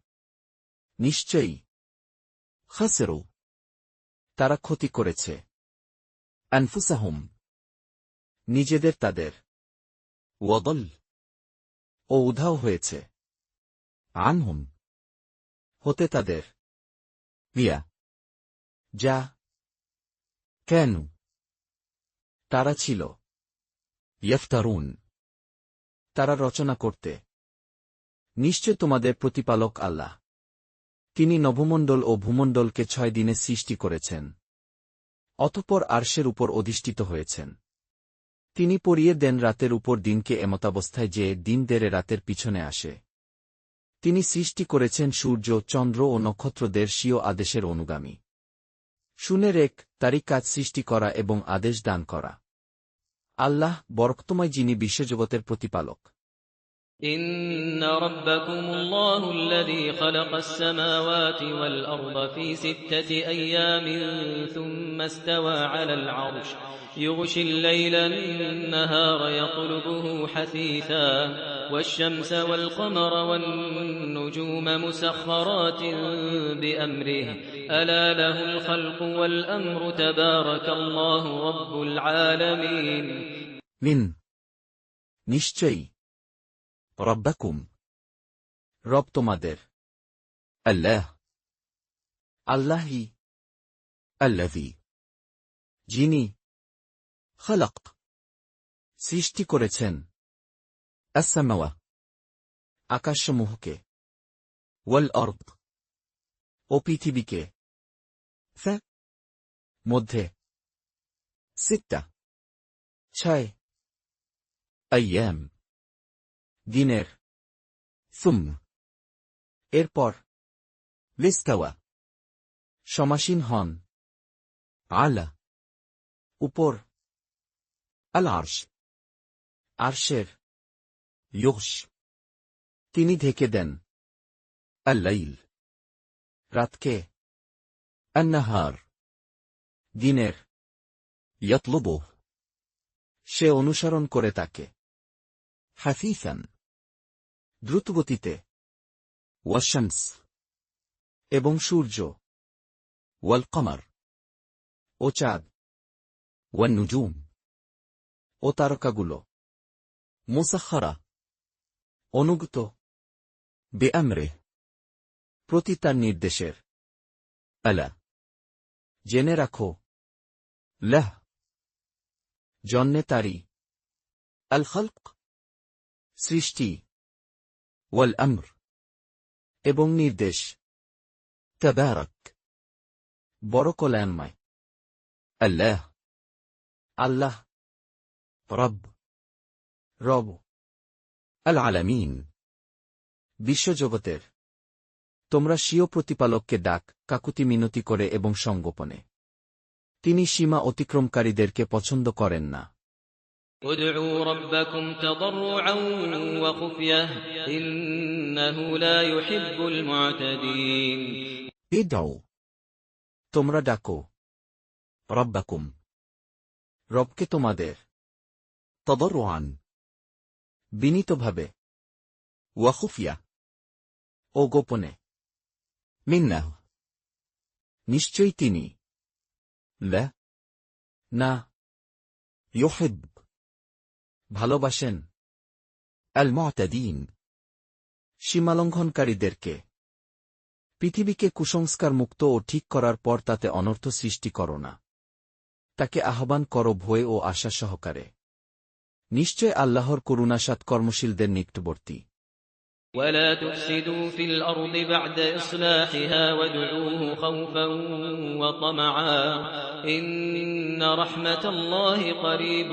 নিশ্চয়ই خسروا তারা ক্ষতি করেছে, أنفسهم নিজেদের তাদের, وضل ও উধাও হয়েছে, عنهم হতে তাদের, هي যা كانوا তারা ছিল, يفترون তারা রচনা করতে। নিশ্চয় তোমাদের প্রতিপালক আল্লাহ। তিনি নভমণ্ডল ও ভূমণ্ডলকে 6 দিনে সৃষ্টি করেছেন। অতঃপর আরশের উপর অধিষ্ঠিত হয়েছেন। তিনি পরিয়ে দেন রাতের উপর দিনকে এমতাবস্থায় যে দিন দেরে রাতের পিছনে আসে। তিনি সৃষ্টি করেছেন সূর্য, চন্দ্র ও নক্ষত্রদের স্বীয় আদেশের অনুগামী। শুনে রেখ, তারই কাজ সৃষ্টি করা এবং আদেশ দান করা। আল্লাহ বরকতময়, যিনি বিশ্বজগতের প্রতিপালক। إن ربكم الله الذي خلق السماوات والأرض في 6 أيام ثم استوى على العرش يغشي الليل النهار يطلبه حثيثا والشمس والقمر والنجوم مسخرات بأمره ألا له الخلق والأمر تبارك الله رب العالمين মিন নিশ্চয়ই ربكم রব তোমাদের الله আল্লাহই الذي যিনি خلق সৃষ্টি করেছেন السماوات আকাশসমূহকে والأرض ও পৃথিবীকে মধ্যে 6 6 أيام দিনের ثم এরপর لاستوى সমাসীন হন على উপর العرش আরশের يغش তিনি ঢেকে দেন الليل রাতকে النهار দিনের يطلبه সে অনুসরণ করে তাকে حثيثا দ্রুতগতিতে والشمس এবং সূর্য والقمر ও চাঁদ والنجوم ও তারকাগুলো مسخرة অনুগত بأمره প্রতি তার নির্দেশের ألا জেনে রাখো له জন্মে তারই الخلق সৃষ্টি والأمر এবং নির্দেশ تبارك বড় কল্যাণময় الله আল্লাহ رب রব العالمين বিশ্বজগতের তোমরা স্বীয় প্রতিপালককে ডাক কাকুতি মিনতি করে এবং সঙ্গোপনে তিনি সীমা অতিক্রমকারীদেরকে পছন্দ করেন না ادعوا ربكم تضرعا وخفية إنه لا يحب المعتدين ادعوا তোমরা ডাকো ربكم রবকে তোমাদের تضرعا বিনীতভাবে وخفية ও গোপনে منه নিশ্চয়ই তিনি لا না يحب ভালোবাসেন المعتدين সীমালঙ্ঘনকারীদেরকে পৃথিবীকে কুসংস্কার মুক্ত ও ঠিক করার পর তাতে অনর্থ সৃষ্টি করো না তাকে আহ্বান করো ভয় ও আশা সহকারে নিশ্চয় আল্লাহর করুণা সৎকর্মশীলদের নিকটবর্তী ولا تفسدوا في الأرض بعد إصلاحها وادعوه خوفا وطمعا إن رحمة الله قريب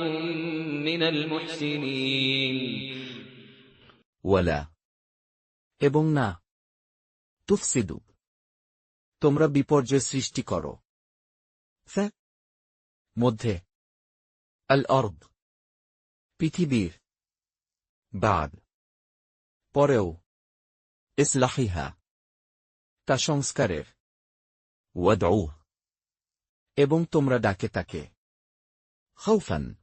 من المحسنين ولا এবং না تفسد তোমরা বিপর্যয় সৃষ্টি করো মধ্যে الأرض পৃথিবীর بعد পরেও إصلاحها তা সংস্কারের وادعوه এবং তোমরা ডাকে তাকে خوفا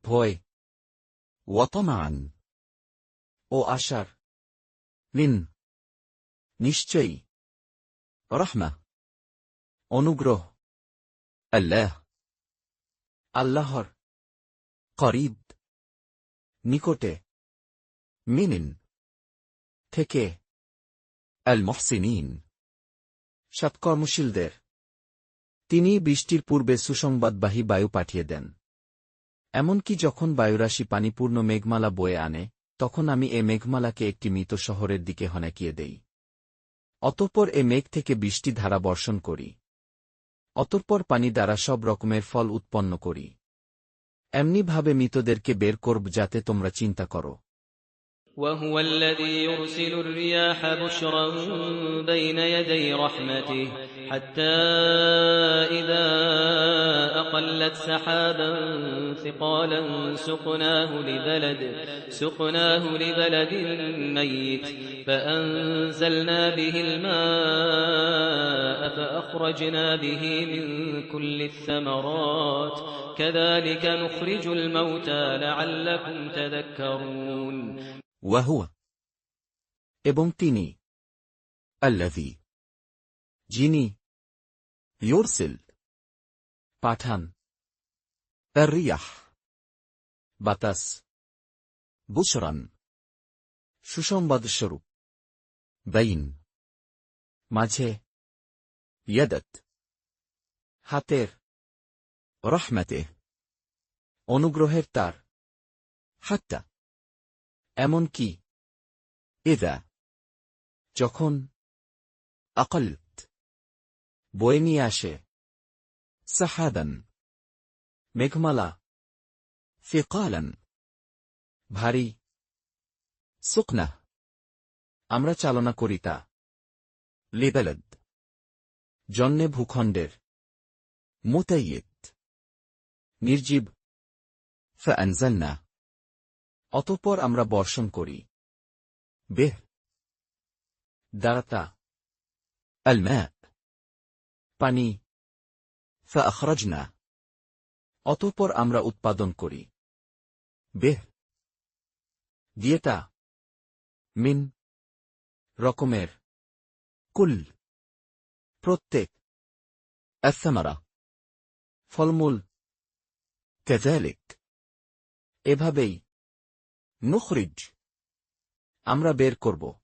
ভয় وطمعا ও আশার من নিশ্চয়ই رحمة অনুগ্রহ الله আল্লাহর قريب নিকটে من থেকে المحسنين সৎকর্মশীলদের তিনি বৃষ্টির পূর্বে সুসংবাদবাহী বায়ু পাঠিয়ে দেন এমনকি যখন বায়ুরাশি পানিপূর্ণ মেঘমালা বয়ে আনে তখন আমি এ মেঘমালাকে একটি মৃত শহরের দিকে হনাকিয়ে দেই অতঃপর এ মেঘ থেকে বৃষ্টি ধারা বর্ষণ করি অতঃপর পানি দ্বারা সব রকমের ফল উৎপন্ন করি এমনিভাবে মৃতদেরকে বের করব যাতে তোমরা চিন্তা করো وهو الذي يرسل الرياح بشرا بين يدي رحمته حتى إذا أقلت سحابا ثقالا سقناه لبلد ميت فأنزلنا به الماء فأخرجنا به من كل الثمرات كذلك نخرج الموتى لعلكم تذكرون وهو এবং তিনি الذي যিনি يرسل পাঠান الرياح বাতাস بشرا সুসংবাদস্বরূপ بين মাঝে يدت হাতের رحمته অনুগ্রহের তার حتى এমন কি إذا যখন أقلت বয়ে নিয়ে আসে سحابا মেঘমালা ثقالا ভারী سقنه আমরা চালনা করি তা لبلد জন্যে ভূখণ্ডের متيت নির্জীব فأنزلنا অতঃপর আমরা বর্ষণ করি به দ্বারা الماء পানি فأخرجنا অতঃপর আমরা উৎপাদন করি به দিয়ে মিন রকমের كل প্রত্যেক الثمرة ফলমূল كذلك এভাবেই نخرج আমরা বের করব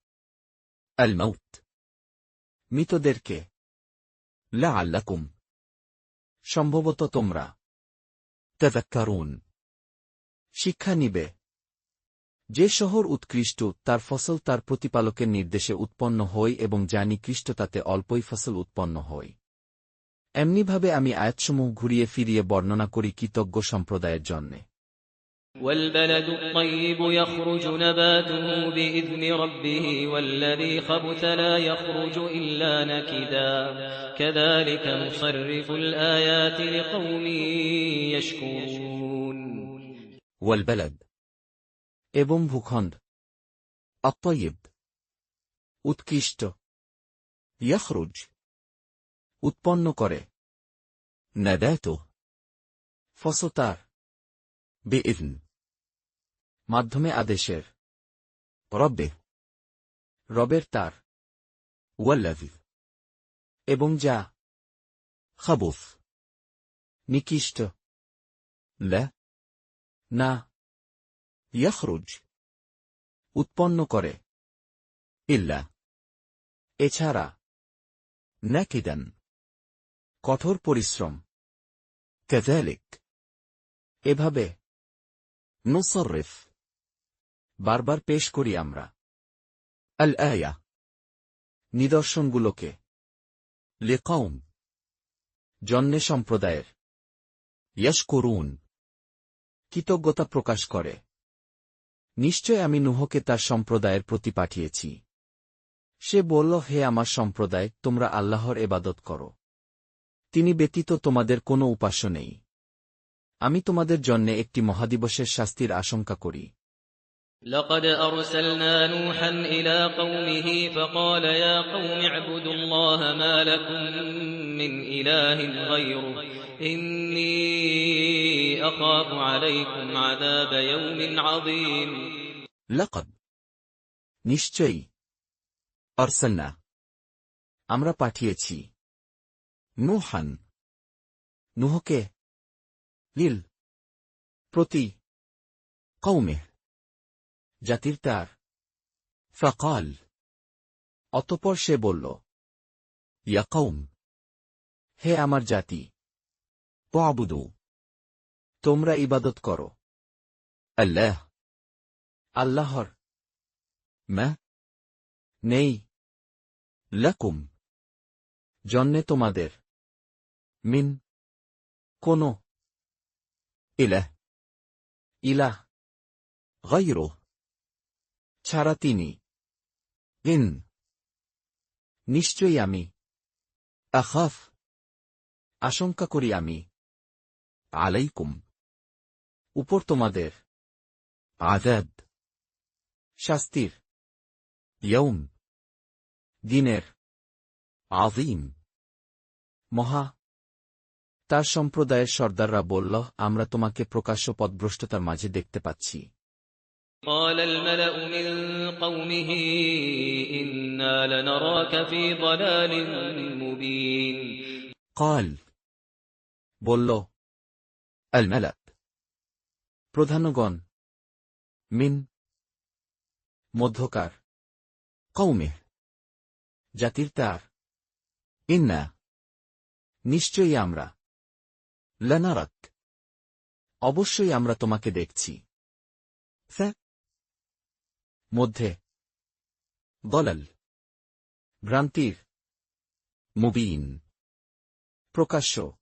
الموت মৃতদেরকে لعلكم সম্ভবত তোমরা تذكرون শিক্ষা নিবে যে শহর উৎকৃষ্ট তার ফসল তার প্রতিপালকের নির্দেশে উৎপন্ন হয় এবং যা নিকৃষ্ট তাতে অল্পই ফসল উৎপন্ন হয় এমনিভাবে আমি আয়াতসমূহ ঘুরিয়ে ফিরিয়ে বর্ণনা করি কৃতজ্ঞ সম্প্রদায়ের জন্যে والبلد الطيب يخرج نباته بإذن ربه والذي خبث لا يخرج إلا نكدا كذلك نصرف الآيات لقوم يشكرون والبلد এবং ভূখণ্ড الطيب উৎকৃষ্ট يخرج উৎপন্ন করে نباته ফসল তার بإذن মাধ্যমে আদেশের ربه রবের তার والذي এবং যা خبث নিকৃষ্ট لا না يخرج উৎপন্ন করে إلا এছাড়া نكدا কঠোর পরিশ্রম كذلك এভাবে نصرف বারবার পেশ করি আমরা الآية নিদর্শনগুলোকে لقوم জন্যে সম্প্রদায়ের يشكرون কৃতজ্ঞতা প্রকাশ করে নিশ্চয় আমি নুহকে তার সম্প্রদায়ের প্রতি পাঠিয়েছি সে বলল হে আমার সম্প্রদায় তোমরা আল্লাহর এবাদত করো তিনি ব্যতীত তোমাদের কোনো উপাস্য নেই আমি তোমাদের জন্যে একটি মহাদিবসের শাস্তির আশঙ্কা করি لقد أرسلنا نوحا إلى قومه فقال يا قوم اعبدوا الله ما لكم من إله غيره إني أخاف عليكم عذاب يوم عظيم لقد নিশ্চয়ই أرسلنا আমরা পাঠিয়েছি نوحا নুহকে লিল প্রতি قومه জাতির তার فقال অতঃপর সে বলল يا قوم হে আমার জাতি اعبدوا তোমরা ইবাদত করো الله আল্লাহর ما নেই لكم জন্যে তোমাদের মিন কোন إله ইলাহ غيره ছাড়া তিনি إن নিশ্চয়ই আমি أخاف আশঙ্কা করি আমি عليكم উপর তোমাদের عذاب শাস্তির يوم দিনের عظيم মহা তার সম্প্রদায়ের সর্দাররা বলল আমরা তোমাকে প্রকাশ্য পথভ্রষ্টতার মাঝে দেখতে পাচ্ছি قال الملأ من قومه إنا لنراك في ضلال مبين قال বলল الملأ প্রধানগণ মিন মধ্যকার قومه জাতির তার إنا নিশ্চয়ই আমরা لنرك অবশ্যই আমরা তোমাকে দেখছি ف মধ্যে ضلل ভ্রান্তির مبين প্রকাশ্য